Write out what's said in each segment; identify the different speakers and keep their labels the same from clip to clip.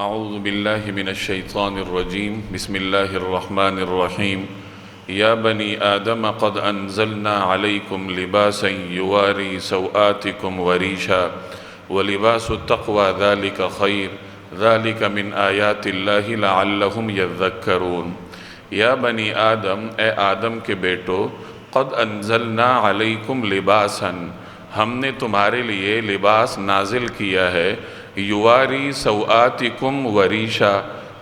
Speaker 1: اعوذ باللہ من الشیطان الرجیم بسم اللہ الرحمن الرحیم یا بنی آدم قد انزلنا علیکم لباسا یواری سوآتکم وریشا ولباس التقوی ذالک خیر ذالک من آیات اللہ لعلہم یذکرون۔ یا بنی آدم، اے آدم کے بیٹو، قد انزلنا علیکم لباسا، ہم نے تمہارے لیے لباس نازل کیا ہے، یواری سوآتکم وریشا،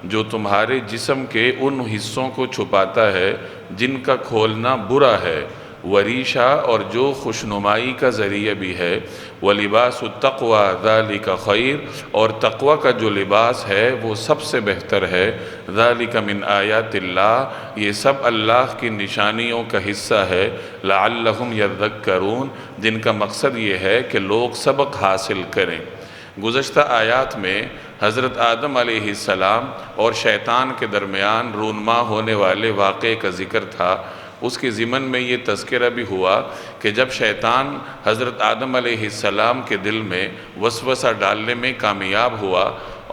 Speaker 1: جو تمہارے جسم کے ان حصوں کو چھپاتا ہے جن کا کھولنا برا ہے، وریشا، اور جو خوشنمائی کا ذریعہ بھی ہے، وَلِبَاسُ التَّقْوَى ذَلِكَ خَيْرٌ، اور تقوی کا جو لباس ہے وہ سب سے بہتر ہے، ذَلِكَ مِنْ آیات اللہ، یہ سب اللہ کی نشانیوں کا حصہ ہے، لَعَلَّهُمْ يَذَّكَّرُونَ، جن کا مقصد یہ ہے کہ لوگ سبق حاصل کریں۔ گزشتہ آیات میں حضرت آدم علیہ السلام اور شیطان کے درمیان رونما ہونے والے واقعے کا ذکر تھا۔ اس کے ضمن میں یہ تذکرہ بھی ہوا کہ جب شیطان حضرت آدم علیہ السلام کے دل میں وسوسہ ڈالنے میں کامیاب ہوا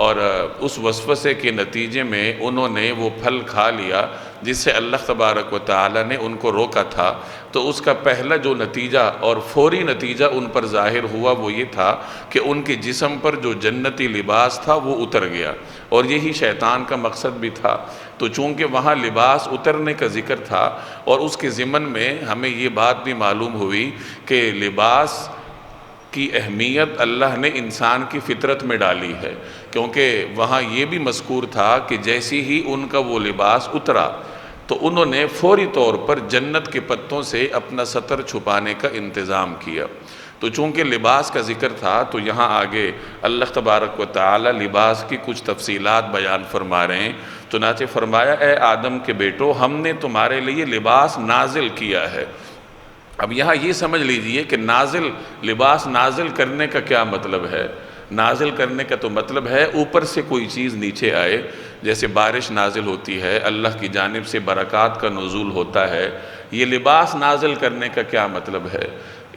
Speaker 1: اور اس وسوسے کے نتیجے میں انہوں نے وہ پھل کھا لیا جس سے اللہ تبارک و تعالی نے ان کو روکا تھا، تو اس کا پہلا جو نتیجہ اور فوری نتیجہ ان پر ظاہر ہوا وہ یہ تھا کہ ان کے جسم پر جو جنتی لباس تھا وہ اتر گیا، اور یہی شیطان کا مقصد بھی تھا۔ تو چونکہ وہاں لباس اترنے کا ذکر تھا اور اس کے ضمن میں ہمیں یہ بات بھی معلوم ہوئی کہ لباس کی اہمیت اللہ نے انسان کی فطرت میں ڈالی ہے، کیونکہ وہاں یہ بھی مذکور تھا کہ جیسی ہی ان کا وہ لباس اترا تو انہوں نے فوری طور پر جنت کے پتوں سے اپنا ستر چھپانے کا انتظام کیا۔ تو چونکہ لباس کا ذکر تھا تو یہاں آگے اللہ تبارک و تعالی لباس کی کچھ تفصیلات بیان فرما رہے ہیں۔ چنانچہ فرمایا، اے آدم کے بیٹو، ہم نے تمہارے لیے لباس نازل کیا ہے۔ اب یہاں یہ سمجھ لیجئے کہ لباس نازل کرنے کا کیا مطلب ہے۔ نازل کرنے کا تو مطلب ہے اوپر سے کوئی چیز نیچے آئے، جیسے بارش نازل ہوتی ہے، اللہ کی جانب سے برکات کا نزول ہوتا ہے۔ یہ لباس نازل کرنے کا کیا مطلب ہے؟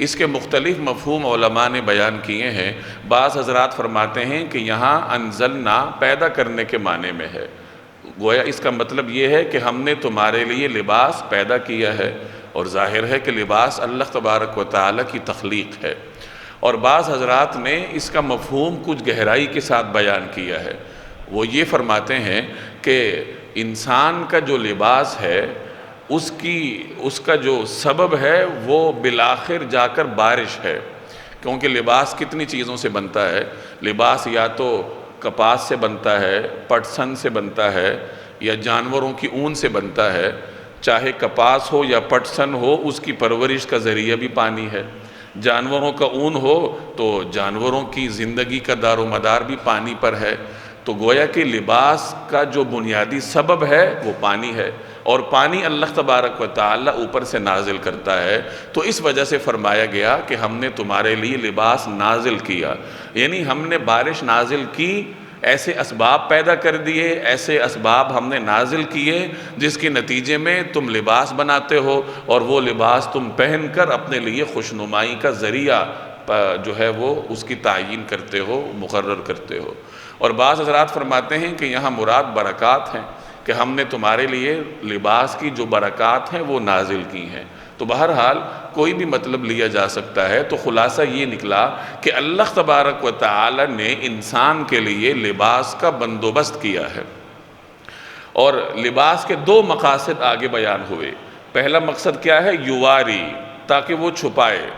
Speaker 1: اس کے مختلف مفہوم علماء نے بیان کیے ہیں۔ بعض حضرات فرماتے ہیں کہ یہاں انزلنا پیدا کرنے کے معنی میں ہے، گویا اس کا مطلب یہ ہے کہ ہم نے تمہارے لیے لباس پیدا کیا ہے، اور ظاہر ہے کہ لباس اللہ تبارک و تعالی کی تخلیق ہے۔ اور بعض حضرات نے اس کا مفہوم کچھ گہرائی کے ساتھ بیان کیا ہے۔ وہ یہ فرماتے ہیں کہ انسان کا جو لباس ہے اس کا جو سبب ہے وہ بالآخر جا کر بارش ہے، کیونکہ لباس کتنی چیزوں سے بنتا ہے۔ لباس یا تو کپاس سے بنتا ہے، پٹسن سے بنتا ہے، یا جانوروں کی اون سے بنتا ہے۔ چاہے کپاس ہو یا پٹسن ہو، اس کی پرورش کا ذریعہ بھی پانی ہے۔ جانوروں کا اون ہو تو جانوروں کی زندگی کا دار و مدار بھی پانی پر ہے۔ تو گویا کہ لباس کا جو بنیادی سبب ہے وہ پانی ہے، اور پانی اللہ تبارک و تعالی اوپر سے نازل کرتا ہے۔ تو اس وجہ سے فرمایا گیا کہ ہم نے تمہارے لیے لباس نازل کیا، یعنی ہم نے بارش نازل کی، ایسے اسباب پیدا کر دیے، ایسے اسباب ہم نے نازل کیے جس کے نتیجے میں تم لباس بناتے ہو، اور وہ لباس تم پہن کر اپنے لیے خوشنمائی کا ذریعہ جو ہے وہ اس کی تعیین کرتے ہو، مقرر کرتے ہو۔ اور بعض حضرات فرماتے ہیں کہ یہاں مراد برکات ہیں، کہ ہم نے تمہارے لیے لباس کی جو برکات ہیں وہ نازل کی ہیں۔ تو بہرحال کوئی بھی مطلب لیا جا سکتا ہے۔ تو خلاصہ یہ نکلا کہ اللہ تبارک و تعالی نے انسان کے لیے لباس کا بندوبست کیا ہے، اور لباس کے دو مقاصد آگے بیان ہوئے۔ پہلا مقصد کیا ہے؟ یواری، تاکہ وہ چھپائے،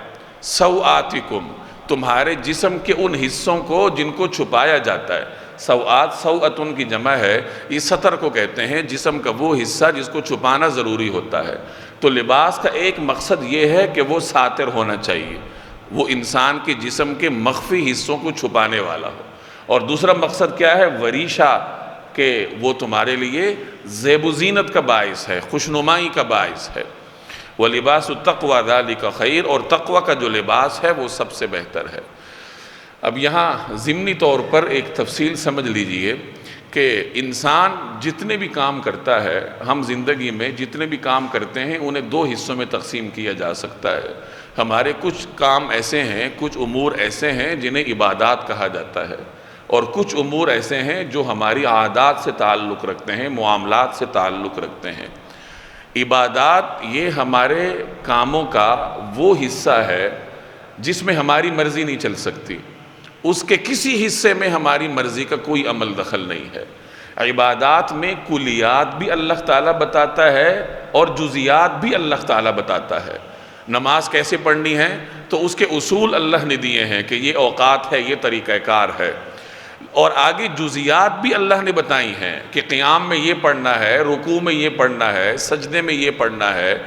Speaker 1: سوآتکم، تمہارے جسم کے ان حصوں کو جن کو چھپایا جاتا ہے۔ سوآت، سوآتن کی جمع ہے، یہ ستر کو کہتے ہیں، جسم کا وہ حصہ جس کو چھپانا ضروری ہوتا ہے۔ تو لباس کا ایک مقصد یہ ہے کہ وہ ساتر ہونا چاہیے، وہ انسان کے جسم کے مخفی حصوں کو چھپانے والا ہو۔ اور دوسرا مقصد کیا ہے؟ وریشا، کہ وہ تمہارے لیے زیب و زینت کا باعث ہے، خوشنمائی کا باعث ہے۔ وَلِبَاسُ التَّقْوَى ذَلِكَ خَيْرٌ، اور تقوی کا جو لباس ہے وہ سب سے بہتر ہے۔ اب یہاں ضمنی طور پر ایک تفصیل سمجھ لیجئے کہ انسان جتنے بھی کام کرتا ہے، ہم زندگی میں جتنے بھی کام کرتے ہیں انہیں دو حصوں میں تقسیم کیا جا سکتا ہے۔ ہمارے کچھ کام ایسے ہیں، کچھ امور ایسے ہیں جنہیں عبادات کہا جاتا ہے، اور کچھ امور ایسے ہیں جو ہماری عادات سے تعلق رکھتے ہیں، معاملات سے تعلق رکھتے ہیں۔ عبادات یہ ہمارے کاموں کا وہ حصہ ہے جس میں ہماری مرضی نہیں چل سکتی، اس کے کسی حصے میں ہماری مرضی کا کوئی عمل دخل نہیں ہے۔ عبادات میں کلیات بھی اللہ تعالیٰ بتاتا ہے اور جزیات بھی اللہ تعالیٰ بتاتا ہے۔ نماز کیسے پڑھنی ہے تو اس کے اصول اللہ نے دیے ہیں کہ یہ اوقات ہے، یہ طریقہ کار ہے، اور آگے جزیات بھی اللہ نے بتائی ہیں کہ قیام میں یہ پڑھنا ہے، رکوع میں یہ پڑھنا ہے، سجدے میں یہ پڑھنا ہے،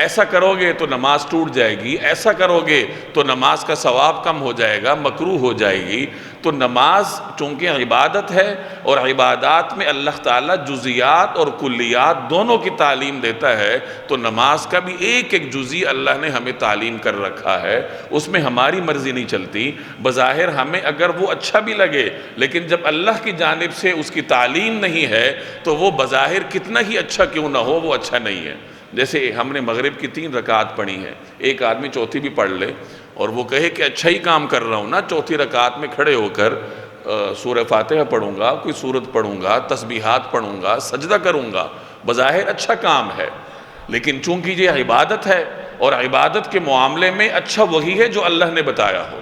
Speaker 1: ایسا کرو گے تو نماز ٹوٹ جائے گی، ایسا کرو گے تو نماز کا ثواب کم ہو جائے گا، مکروہ ہو جائے گی۔ تو نماز چونکہ عبادت ہے اور عبادات میں اللہ تعالیٰ جزیات اور کلیات دونوں کی تعلیم دیتا ہے، تو نماز کا بھی ایک ایک جزی اللہ نے ہمیں تعلیم کر رکھا ہے، اس میں ہماری مرضی نہیں چلتی۔ بظاہر ہمیں اگر وہ اچھا بھی لگے، لیکن جب اللہ کی جانب سے اس کی تعلیم نہیں ہے تو وہ بظاہر کتنا ہی اچھا کیوں نہ ہو، وہ اچھا نہیں ہے۔ جیسے ہم نے مغرب کی 3 رکعت پڑھی ہیں، ایک آدمی چوتھی بھی پڑھ لے اور وہ کہے کہ اچھا ہی کام کر رہا ہوں نا، چوتھی رکعت میں کھڑے ہو کر سورہ فاتحہ پڑھوں گا، کوئی سورت پڑھوں گا، تسبیحات پڑھوں گا، سجدہ کروں گا، بظاہر اچھا کام ہے، لیکن چونکہ یہ عبادت ہے اور عبادت کے معاملے میں اچھا وہی ہے جو اللہ نے بتایا ہو۔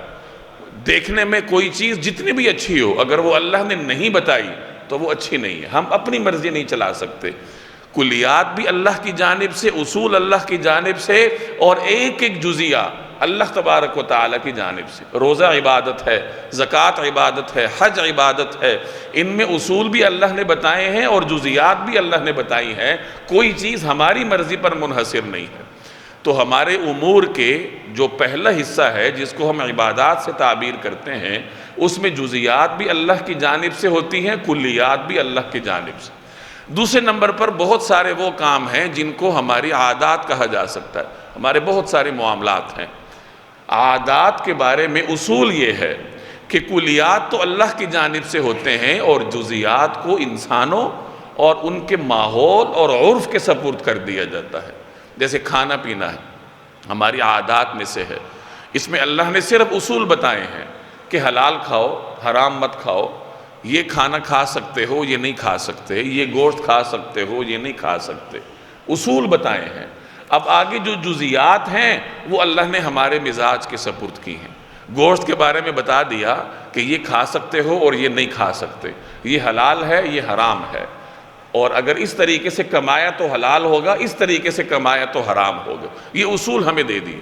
Speaker 1: دیکھنے میں کوئی چیز جتنی بھی اچھی ہو، اگر وہ اللہ نے نہیں بتائی تو وہ اچھی نہیں ہے، ہم اپنی مرضی نہیں چلا سکتے۔ کلیات بھی اللہ کی جانب سے، اصول اللہ کی جانب سے، اور ایک ایک جزیہ اللہ تبارک و تعالیٰ کی جانب سے۔ روزہ عبادت ہے، زکوٰۃ عبادت ہے، حج عبادت ہے، ان میں اصول بھی اللہ نے بتائے ہیں اور جزیات بھی اللہ نے بتائی ہیں، کوئی چیز ہماری مرضی پر منحصر نہیں ہے۔ تو ہمارے امور کے جو پہلا حصہ ہے جس کو ہم عبادات سے تعبیر کرتے ہیں، اس میں جزیات بھی اللہ کی جانب سے ہوتی ہیں، کلیات بھی اللہ کی جانب سے۔ دوسرے نمبر پر بہت سارے وہ کام ہیں جن کو ہماری عادات کہا جا سکتا ہے، ہمارے بہت سارے معاملات ہیں۔ عادات کے بارے میں اصول یہ ہے کہ کلیات تو اللہ کی جانب سے ہوتے ہیں اور جزیات کو انسانوں اور ان کے ماحول اور عرف کے سپرد کر دیا جاتا ہے۔ جیسے کھانا پینا ہے، ہماری عادات میں سے ہے، اس میں اللہ نے صرف اصول بتائے ہیں کہ حلال کھاؤ، حرام مت کھاؤ، یہ کھانا کھا سکتے ہو، یہ نہیں کھا سکتے، یہ گوشت کھا سکتے ہو، یہ نہیں کھا سکتے، اصول بتائے ہیں۔ اب آگے جو جزیات ہیں وہ اللہ نے ہمارے مزاج کے سپرد کی ہیں۔ گوشت کے بارے میں بتا دیا کہ یہ کھا سکتے ہو اور یہ نہیں کھا سکتے، یہ حلال ہے، یہ حرام ہے، اور اگر اس طریقے سے کمایا تو حلال ہوگا، اس طریقے سے کمایا تو حرام ہوگا، یہ اصول ہمیں دے دیے۔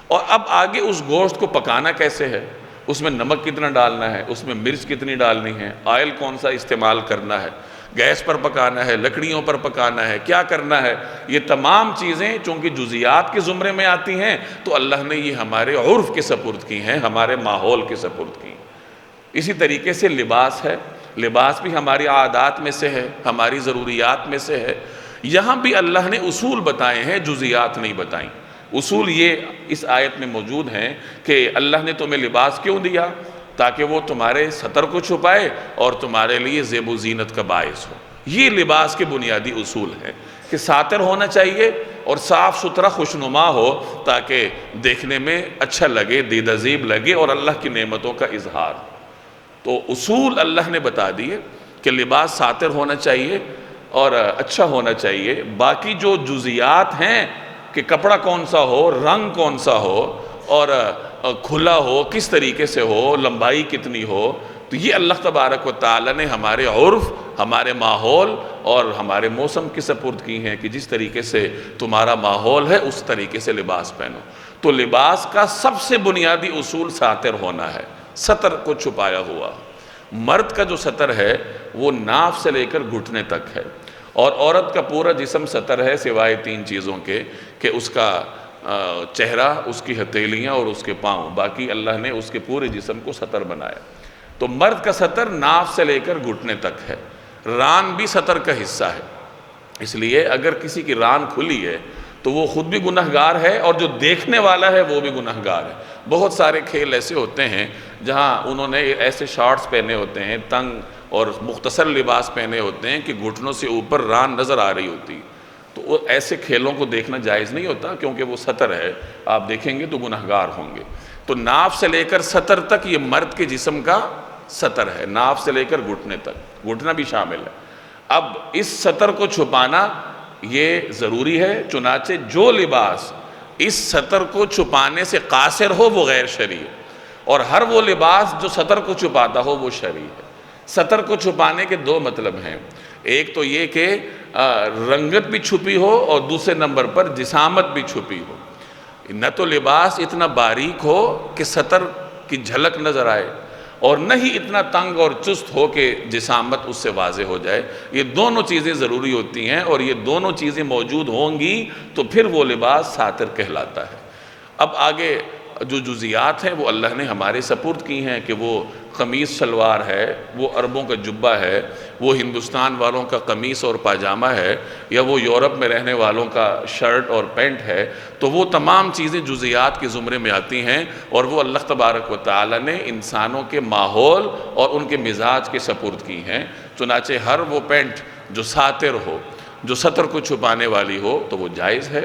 Speaker 1: اور اب آگے اس گوشت کو پکانا کیسے ہے، اس میں نمک کتنا ڈالنا ہے، اس میں مرچ کتنی ڈالنی ہے، آئل کون سا استعمال کرنا ہے، گیس پر پکانا ہے، لکڑیوں پر پکانا ہے، کیا کرنا ہے، یہ تمام چیزیں چونکہ جزیات کے زمرے میں آتی ہیں تو اللہ نے یہ ہمارے عرف کے سپرد کی ہیں، ہمارے ماحول کے سپرد کی ہیں۔ اسی طریقے سے لباس ہے، لباس بھی ہماری عادات میں سے ہے، ہماری ضروریات میں سے ہے، یہاں بھی اللہ نے اصول بتائے ہیں، جزیات نہیں بتائیں۔ اصول یہ اس آیت میں موجود ہیں کہ اللہ نے تمہیں لباس کیوں دیا، تاکہ وہ تمہارے ستر کو چھپائے اور تمہارے لیے زیب و زینت کا باعث ہو۔ یہ لباس کے بنیادی اصول ہیں کہ ساتر ہونا چاہیے اور صاف ستھرا خوشنما ہو تاکہ دیکھنے میں اچھا لگے، دید عزیب لگے اور اللہ کی نعمتوں کا اظہار ہو۔ تو اصول اللہ نے بتا دیے کہ لباس ساتر ہونا چاہیے اور اچھا ہونا چاہیے۔ باقی جو جزیات ہیں کہ کپڑا کون سا ہو، رنگ کون سا ہو، اور کھلا ہو، کس طریقے سے ہو، لمبائی کتنی ہو، تو یہ اللہ تبارک و تعالی نے ہمارے عرف، ہمارے ماحول اور ہمارے موسم کی سپرد کی ہیں کہ جس طریقے سے تمہارا ماحول ہے اس طریقے سے لباس پہنو۔ تو لباس کا سب سے بنیادی اصول ساتر ہونا ہے، ستر کو چھپایا ہوا۔ مرد کا جو ستر ہے وہ ناف سے لے کر گھٹنے تک ہے، اور عورت کا پورا جسم ستر ہے سوائے 3 چیزوں کے کہ اس کا چہرہ، اس کی ہتھیلیاں اور اس کے پاؤں، باقی اللہ نے اس کے پورے جسم کو ستر بنایا۔ تو مرد کا ستر ناف سے لے کر گھٹنے تک ہے۔ ران بھی ستر کا حصہ ہے، اس لیے اگر کسی کی ران کھلی ہے تو وہ خود بھی گنہگار ہے اور جو دیکھنے والا ہے وہ بھی گنہگار ہے۔ بہت سارے کھیل ایسے ہوتے ہیں جہاں انہوں نے ایسے شارٹس پہنے ہوتے ہیں، تنگ اور مختصر لباس پہنے ہوتے ہیں کہ گھٹنوں سے اوپر ران نظر آ رہی ہوتی، تو ایسے کھیلوں کو دیکھنا جائز نہیں ہوتا کیونکہ وہ ستر ہے، آپ دیکھیں گے تو گنہگار ہوں گے۔ تو ناف سے لے کر ستر تک یہ مرد کے جسم کا سطر ہے، ناف سے لے کر گھٹنے تک، گھٹنا بھی شامل ہے۔ اب اس سطر کو چھپانا یہ ضروری ہے، چنانچہ جو لباس اس سطر کو چھپانے سے قاصر ہو وہ غیر شرعی ہے، اور ہر وہ لباس جو سطر کو چھپاتا ہو وہ شرعی ہے۔ سطر کو چھپانے کے دو مطلب ہیں، ایک تو یہ کہ رنگت بھی چھپی ہو، اور دوسرے نمبر پر جسامت بھی چھپی ہو۔ نہ تو لباس اتنا باریک ہو کہ سطر کی جھلک نظر آئے، اور نہ ہی اتنا تنگ اور چست ہو کہ جسامت اس سے واضح ہو جائے۔ یہ دونوں چیزیں ضروری ہوتی ہیں، اور یہ دونوں چیزیں موجود ہوں گی تو پھر وہ لباس ساتر کہلاتا ہے۔ اب آگے جو جزیات ہیں وہ اللہ نے ہمارے سپرد کی ہیں، کہ وہ قمیص شلوار ہے، وہ عربوں کا جبہ ہے، وہ ہندوستان والوں کا قمیص اور پاجامہ ہے، یا وہ یورپ میں رہنے والوں کا شرٹ اور پینٹ ہے، تو وہ تمام چیزیں جزیات کے زمرے میں آتی ہیں، اور وہ اللہ تبارک و تعالی نے انسانوں کے ماحول اور ان کے مزاج کے سپرد کی ہیں۔ چنانچہ ہر وہ پینٹ جو ساتر ہو، جو سطر کو چھپانے والی ہو، تو وہ جائز ہے،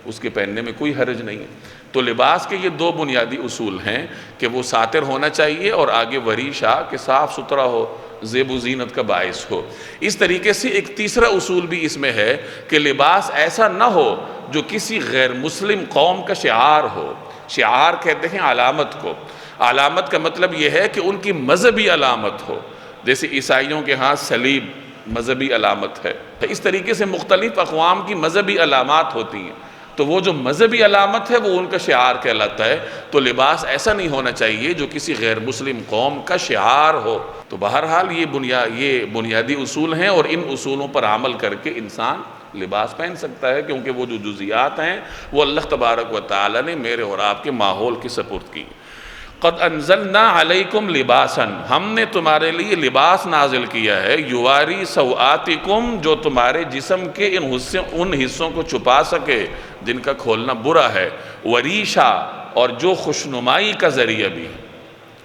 Speaker 1: اس کے پہننے میں کوئی حرج نہیں ہے۔ تو لباس کے یہ دو بنیادی اصول ہیں کہ وہ ساتر ہونا چاہیے، اور آگے وریشہ کہ صاف ستھرا ہو، زیب و زینت کا باعث ہو۔ اس طریقے سے ایک تیسرا اصول بھی اس میں ہے کہ لباس ایسا نہ ہو جو کسی غیر مسلم قوم کا شعار ہو۔ شعار کہتے ہیں علامت کو۔ علامت کا مطلب یہ ہے کہ ان کی مذہبی علامت ہو، جیسے عیسائیوں کے ہاں صلیب مذہبی علامت ہے، اس طریقے سے مختلف اقوام کی مذہبی علامات ہوتی ہیں، تو وہ جو مذہبی علامت ہے وہ ان کا شعار کہلاتا ہے۔ تو لباس ایسا نہیں ہونا چاہیے جو کسی غیر مسلم قوم کا شعار ہو۔ تو بہرحال یہ بنیادی اصول ہیں، اور ان اصولوں پر عمل کر کے انسان لباس پہن سکتا ہے، کیونکہ وہ جو جزیات ہیں وہ اللہ تبارک و تعالی نے میرے اور آپ کے ماحول کی سپرد کی۔ قد انزلنا علیکم لباسا، ہم نے تمہارے لیے لباس نازل کیا ہے، یواری سوآتکم، جو تمہارے جسم کے ان حصوں کو چھپا سکے جن کا کھولنا برا ہے، وریشا، اور جو خوشنمائی کا ذریعہ بھی ہے۔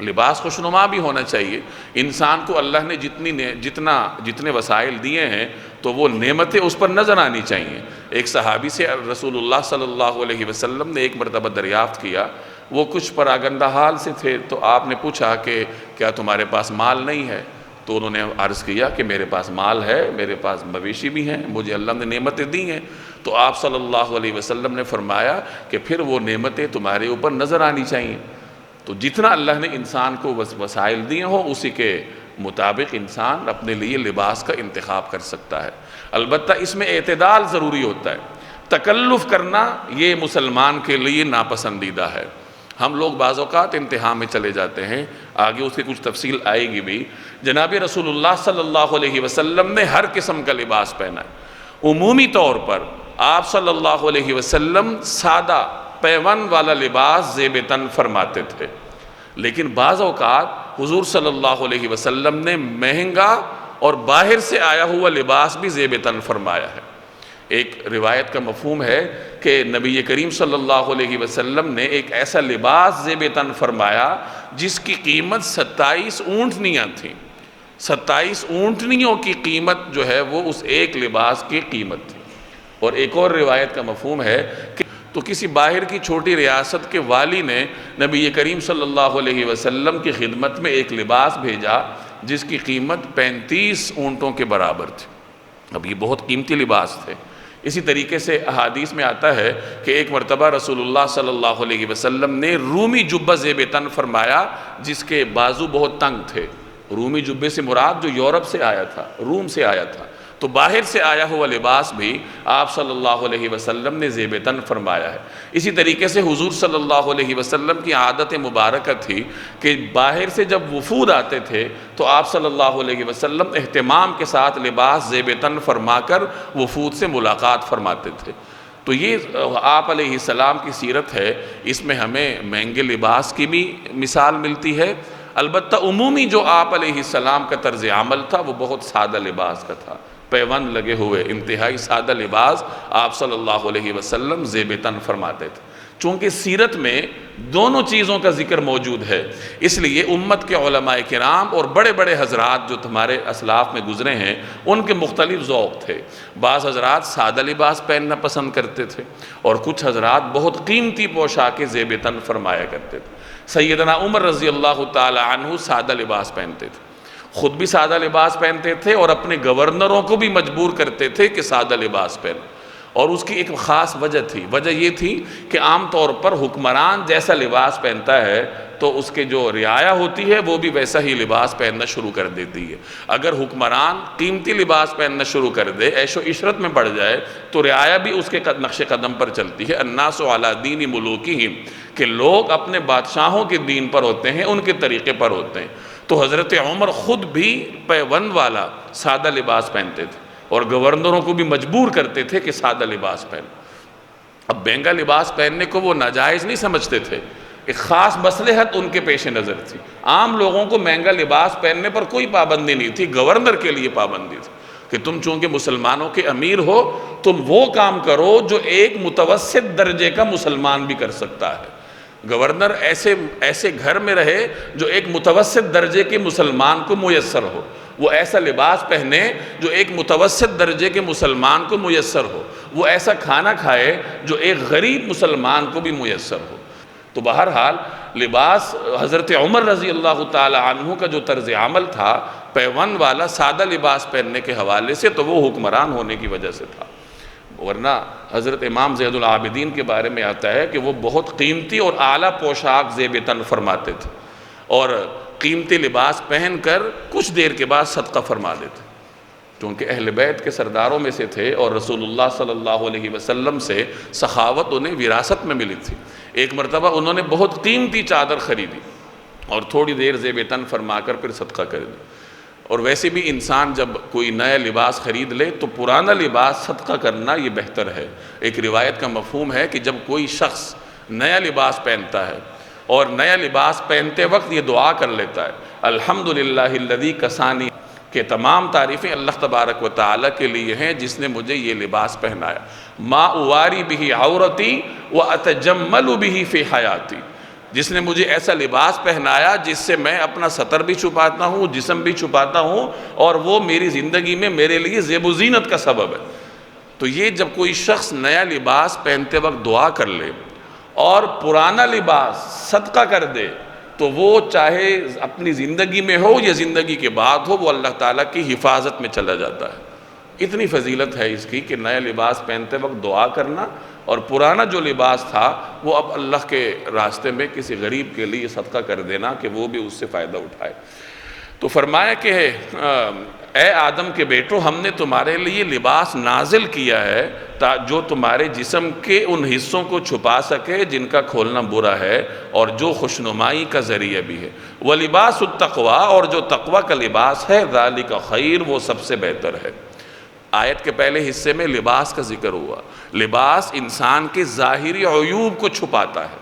Speaker 1: لباس خوشنما بھی ہونا چاہیے۔ انسان کو اللہ نے جتنے وسائل دیے ہیں تو وہ نعمتیں اس پر نظر آنی چاہیے۔ ایک صحابی سے رسول اللہ صلی اللہ علیہ وسلم نے ایک مرتبہ دریافت کیا، وہ کچھ پراگندہ حال سے تھے، تو آپ نے پوچھا کہ کیا تمہارے پاس مال نہیں ہے؟ تو انہوں نے عرض کیا کہ میرے پاس مال ہے، میرے پاس مویشی بھی ہیں، مجھے اللہ نے نعمتیں دی ہیں۔ تو آپ صلی اللہ علیہ وسلم نے فرمایا کہ پھر وہ نعمتیں تمہارے اوپر نظر آنی چاہیے۔ تو جتنا اللہ نے انسان کو وسائل دیے ہوں اسی کے مطابق انسان اپنے لیے لباس کا انتخاب کر سکتا ہے۔ البتہ اس میں اعتدال ضروری ہوتا ہے۔ تکلف کرنا یہ مسلمان کے لیے ناپسندیدہ ہے۔ ہم لوگ بعض اوقات انتہا میں چلے جاتے ہیں، آگے اس کی کچھ تفصیل آئے گی بھی۔ جناب رسول اللہ صلی اللہ علیہ وسلم نے ہر قسم کا لباس پہنا ہے۔ عمومی طور پر آپ صلی اللہ علیہ وسلم سادہ پیون والا لباس زیب تن فرماتے تھے، لیکن بعض اوقات حضور صلی اللہ علیہ وسلم نے مہنگا اور باہر سے آیا ہوا لباس بھی زیب تن فرمایا ہے۔ ایک روایت کا مفہوم ہے کہ نبی کریم صلی اللہ علیہ وسلم نے ایک ایسا لباس زیب تن فرمایا جس کی قیمت 27 اونٹنیاں تھیں۔ 27 اونٹنیوں کی قیمت جو ہے وہ اس ایک لباس کی قیمت تھی۔ اور ایک اور روایت کا مفہوم ہے کہ تو کسی باہر کی چھوٹی ریاست کے والی نے نبی کریم صلی اللہ علیہ وسلم کی خدمت میں ایک لباس بھیجا جس کی قیمت 35 اونٹوں کے برابر تھی۔ اب یہ بہت قیمتی لباس تھے۔ اسی طریقے سے احادیث میں آتا ہے کہ ایک مرتبہ رسول اللہ صلی اللہ علیہ وسلم نے رومی جبہ زیب تن فرمایا جس کے بازو بہت تنگ تھے۔ رومی جبے سے مراد جو یورپ سے آیا تھا، روم سے آیا تھا، تو باہر سے آیا ہوا لباس بھی آپ صلی اللہ علیہ وسلم نے زیب تن فرمایا ہے۔ اسی طریقے سے حضور صلی اللہ علیہ وسلم کی عادت مبارکہ تھی کہ باہر سے جب وفود آتے تھے تو آپ صلی اللہ علیہ وسلم اہتمام کے ساتھ لباس زیب تن فرما کر وفود سے ملاقات فرماتے تھے۔ تو یہ آپ علیہ السلام کی سیرت ہے، اس میں ہمیں مہنگے لباس کی بھی مثال ملتی ہے۔ البتہ عمومی جو آپ علیہ السلام کا طرز عمل تھا وہ بہت سادہ لباس کا تھا، پیون لگے ہوئے انتہائی سادہ لباس آپ صلی اللہ علیہ وسلم زیب تن فرماتے تھے۔ چونکہ سیرت میں دونوں چیزوں کا ذکر موجود ہے، اس لیے امت کے علماء کرام اور بڑے بڑے حضرات جو تمہارے اسلاف میں گزرے ہیں ان کے مختلف ذوق تھے۔ بعض حضرات سادہ لباس پہننا پسند کرتے تھے، اور کچھ حضرات بہت قیمتی پوشاک زیب تن فرمایا کرتے تھے۔ سیدنا عمر رضی اللہ تعالی عنہ سادہ لباس پہنتے تھے، خود بھی سادہ لباس پہنتے تھے اور اپنے گورنروں کو بھی مجبور کرتے تھے کہ سادہ لباس پہنیں، اور اس کی ایک خاص وجہ تھی۔ وجہ یہ تھی کہ عام طور پر حکمران جیسا لباس پہنتا ہے تو اس کے جو رعایا ہوتی ہے وہ بھی ویسا ہی لباس پہننا شروع کر دیتی ہے۔ اگر حکمران قیمتی لباس پہننا شروع کر دے، عیش و عشرت میں بڑھ جائے، تو رعایا بھی اس کے نقش قدم پر چلتی ہے۔ الناس علی دین ملوکہم، کہ لوگ اپنے بادشاہوں کے دین پر ہوتے ہیں، ان کے طریقے پر ہوتے ہیں۔ تو حضرت عمر خود بھی پیوند والا سادہ لباس پہنتے تھے اور گورنروں کو بھی مجبور کرتے تھے کہ سادہ لباس پہن۔ اب مہنگا لباس پہننے کو وہ ناجائز نہیں سمجھتے تھے، ایک خاص مصلحت ان کے پیش نظر تھی۔ عام لوگوں کو مہنگا لباس پہننے پر کوئی پابندی نہیں تھی، گورنر کے لیے پابندی تھی کہ تم چونکہ مسلمانوں کے امیر ہو، تم وہ کام کرو جو ایک متوسط درجے کا مسلمان بھی کر سکتا ہے۔ گورنر ایسے گھر میں رہے جو ایک متوسط درجے کے مسلمان کو میسر ہو، وہ ایسا لباس پہنے جو ایک متوسط درجے کے مسلمان کو میسر ہو، وہ ایسا کھانا کھائے جو ایک غریب مسلمان کو بھی میسر ہو۔ تو بہرحال لباس حضرت عمر رضی اللہ تعالی عنہ کا جو طرز عمل تھا پیوند والا سادہ لباس پہننے کے حوالے سے، تو وہ حکمران ہونے کی وجہ سے تھا۔ ورنہ حضرت امام زید العابدین کے بارے میں آتا ہے کہ وہ بہت قیمتی اور اعلیٰ پوشاک زیب تن فرماتے تھے، اور قیمتی لباس پہن کر کچھ دیر کے بعد صدقہ فرما دیتے، کیونکہ اہل بیت کے سرداروں میں سے تھے اور رسول اللہ صلی اللہ علیہ وسلم سے سخاوت انہیں وراثت میں ملی تھی۔ ایک مرتبہ انہوں نے بہت قیمتی چادر خریدی اور تھوڑی دیر زیب تن فرما کر پھر صدقہ کر دی۔ اور ویسے بھی انسان جب کوئی نیا لباس خرید لے تو پرانا لباس صدقہ کرنا یہ بہتر ہے۔ ایک روایت کا مفہوم ہے کہ جب کوئی شخص نیا لباس پہنتا ہے اور نیا لباس پہنتے وقت یہ دعا کر لیتا ہے، الحمدللہ الذی کسانی، کہ تمام تعریفیں اللہ تبارک و تعالیٰ کے لیے ہیں جس نے مجھے یہ لباس پہنایا، ما اواری بہ عورتی واتجمل بہ فی حیاتی، جس نے مجھے ایسا لباس پہنایا جس سے میں اپنا سطر بھی چھپاتا ہوں، جسم بھی چھپاتا ہوں، اور وہ میری زندگی میں میرے لیے زیب و زینت کا سبب ہے۔ تو یہ جب کوئی شخص نیا لباس پہنتے وقت دعا کر لے اور پرانا لباس صدقہ کر دے، تو وہ چاہے اپنی زندگی میں ہو یا زندگی کے بعد ہو، وہ اللہ تعالیٰ کی حفاظت میں چلا جاتا ہے۔ اتنی فضیلت ہے اس کی کہ نیا لباس پہنتے وقت دعا کرنا، اور پرانا جو لباس تھا وہ اب اللہ کے راستے میں کسی غریب کے لیے صدقہ کر دینا کہ وہ بھی اس سے فائدہ اٹھائے۔ تو فرمایا کہ اے آدم کے بیٹو، ہم نے تمہارے لیے لباس نازل کیا ہے جو تمہارے جسم کے ان حصوں کو چھپا سکے جن کا کھولنا برا ہے، اور جو خوشنمائی کا ذریعہ بھی ہے۔ وَلِبَاسُ التَّقْوَى، اور جو تقوی کا لباس ہے، ذَلِكَ خَيْرٌ، وہ سب سے بہتر ہے۔ آیت کے پہلے حصے میں لباس کا ذکر ہوا، لباس انسان کے ظاہری عیوب کو چھپاتا ہے۔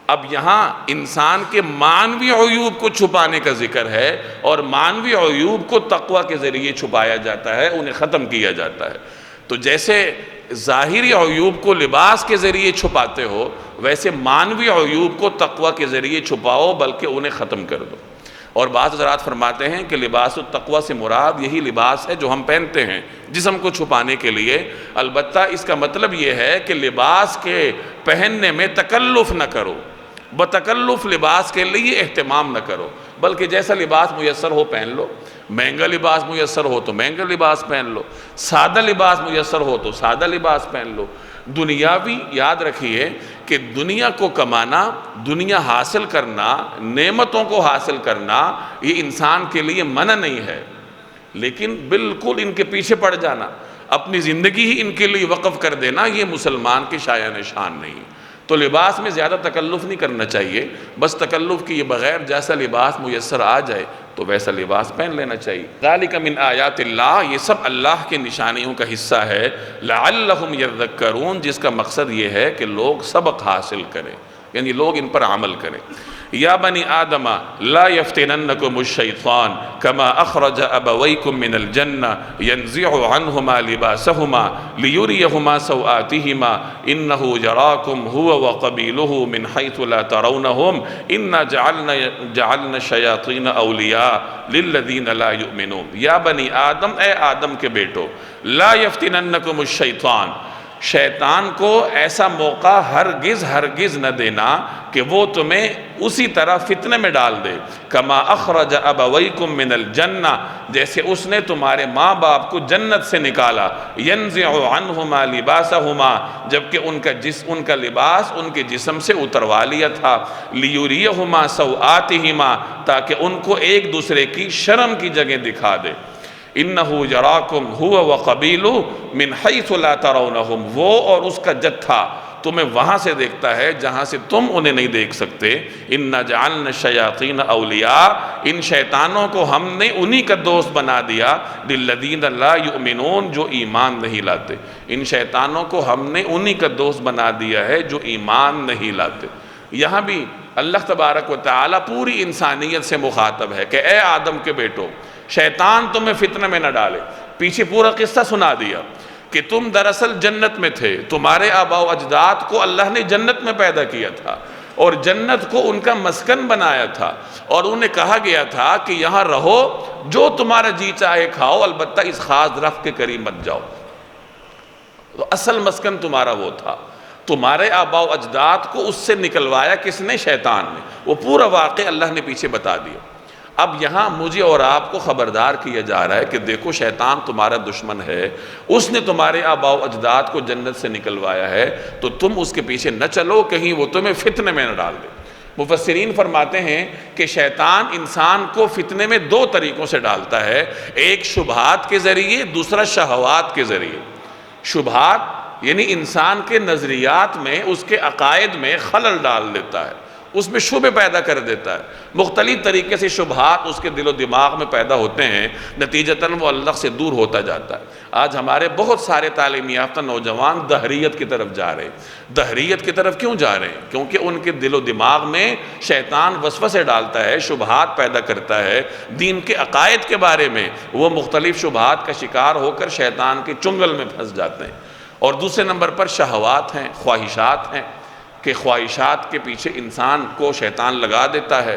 Speaker 1: اب یہاں انسان کے معنوی عیوب کو چھپانے کا ذکر ہے، اور معنوی عیوب کو تقوی کے ذریعے چھپایا جاتا ہے، انہیں ختم کیا جاتا ہے۔ تو جیسے ظاہری عیوب کو لباس کے ذریعے چھپاتے ہو، ویسے معنوی عیوب کو تقوی کے ذریعے چھپاؤ، بلکہ انہیں ختم کر دو۔ اور بعض حضرات فرماتے ہیں کہ لباس التقوی سے مراد یہی لباس ہے جو ہم پہنتے ہیں جسم کو چھپانے کے لیے۔ البتہ اس کا مطلب یہ ہے کہ لباس کے پہننے میں تکلف نہ کرو، بتکلف لباس کے لیے اہتمام نہ کرو، بلکہ جیسا لباس میسر ہو پہن لو۔ مہنگا لباس میسر ہو تو مہنگا لباس پہن لو، سادہ لباس میسر ہو تو سادہ لباس پہن لو۔ دنیاوی یاد رکھیے کہ دنیا کو کمانا، دنیا حاصل کرنا، نعمتوں کو حاصل کرنا، یہ انسان کے لیے منع نہیں ہے، لیکن بالکل ان کے پیچھے پڑ جانا، اپنی زندگی ہی ان کے لیے وقف کر دینا، یہ مسلمان کی شایان شان نہیں۔ تو لباس میں زیادہ تکلف نہیں کرنا چاہیے، بس تکلف کیے بغیر جیسا لباس میسر آ جائے تو ویسا لباس پہن لینا چاہیے۔ ذالک من آیات اللہ، یہ سب اللہ کے نشانیوں کا حصہ ہے۔ لعلہم یذکرون، جس کا مقصد یہ ہے کہ لوگ سبق حاصل کریں، یعنی لوگ ان پر عمل کریں۔ یا بنی آدم لا یفتننکم الشیطان کما اخرج ابویکم من الجنہ ینزع عنہما لباسہما لیریہما سوآتہما انہ یراکم هو وقبیلہ من حیث لا ترونہم انا جعلنا الشیاطین اولیاء للذین لا یؤمنون۔ یا بنی آدم، اے آدم کے بیٹو، لا یفتننکم الشیطان، شیطان کو ایسا موقع ہرگز نہ دینا کہ وہ تمہیں اسی طرح فتنے میں ڈال دے. کما اخرج ابویکم من الجنہ، جیسے اس نے تمہارے ماں باپ کو جنت سے نکالا. ینزع عنہما لباسہما، جبکہ ان کا لباس ان کے جسم سے اتروا لیا تھا. لیریہما سوآتہما، تاکہ ان کو ایک دوسرے کی شرم کی جگہ دکھا دے. انہو یراکم ہوا وقبیلہ من حیث لا ترونہم، وہ اور اس کا جتھا تمہیں وہاں سے دیکھتا ہے جہاں سے تم انہیں نہیں دیکھ سکتے. انا جعلنا الشیاطین اولیاء، ان شیطانوں کو ہم نے انہی کا دوست بنا دیا. للذین لا یؤمنون، جو ایمان نہیں لاتے. ان شیطانوں کو ہم نے انہی کا دوست بنا دیا ہے جو ایمان نہیں لاتے. یہاں بھی اللہ تبارک و تعالی پوری انسانیت سے مخاطب ہے کہ اے آدم کے بیٹو، شیطان تمہیں فتنہ میں نہ ڈالے. پیچھے پورا قصہ سنا دیا کہ تم دراصل جنت میں تھے، تمہارے آباء و اجداد کو اللہ نے جنت میں پیدا کیا تھا اور جنت کو ان کا مسکن بنایا تھا، اور انہیں کہا گیا تھا کہ یہاں رہو، جو تمہارا جی چاہے کھاؤ، البتہ اس خاص درخت کے قریب مت جاؤ. تو اصل مسکن تمہارا وہ تھا. تمہارے آباء و اجداد کو اس سے نکلوایا کس نے؟ شیطان نے. وہ پورا واقعہ اللہ نے پیچھے بتا دیا. اب یہاں مجھے اور آپ کو خبردار کیا جا رہا ہے کہ دیکھو شیطان تمہارا دشمن ہے، اس نے تمہارے آباء و اجداد کو جنت سے نکلوایا ہے، تو تم اس کے پیچھے نہ چلو، کہیں وہ تمہیں فتنے میں نہ ڈال دے. مفسرین فرماتے ہیں کہ شیطان انسان کو فتنے میں دو طریقوں سے ڈالتا ہے، ایک شبہات کے ذریعے، دوسرا شہوات کے ذریعے. شبہات یعنی انسان کے نظریات میں، اس کے عقائد میں خلل ڈال دیتا ہے، اس میں شبہ پیدا کر دیتا ہے. مختلف طریقے سے شبہات اس کے دل و دماغ میں پیدا ہوتے ہیں، نتیجتاً وہ اللہ سے دور ہوتا جاتا ہے. آج ہمارے بہت سارے تعلیم یافتہ نوجوان دہریت کی طرف جا رہے ہیں. دہریت کی طرف کیوں جا رہے ہیں؟ کیونکہ ان کے دل و دماغ میں شیطان وسوسے ڈالتا ہے، شبہات پیدا کرتا ہے. دین کے عقائد کے بارے میں وہ مختلف شبہات کا شکار ہو کر شیطان کے چنگل میں پھنس جاتے ہیں. اور دوسرے نمبر پر شہوات ہیں، خواہشات ہیں، کہ خواہشات کے پیچھے انسان کو شیطان لگا دیتا ہے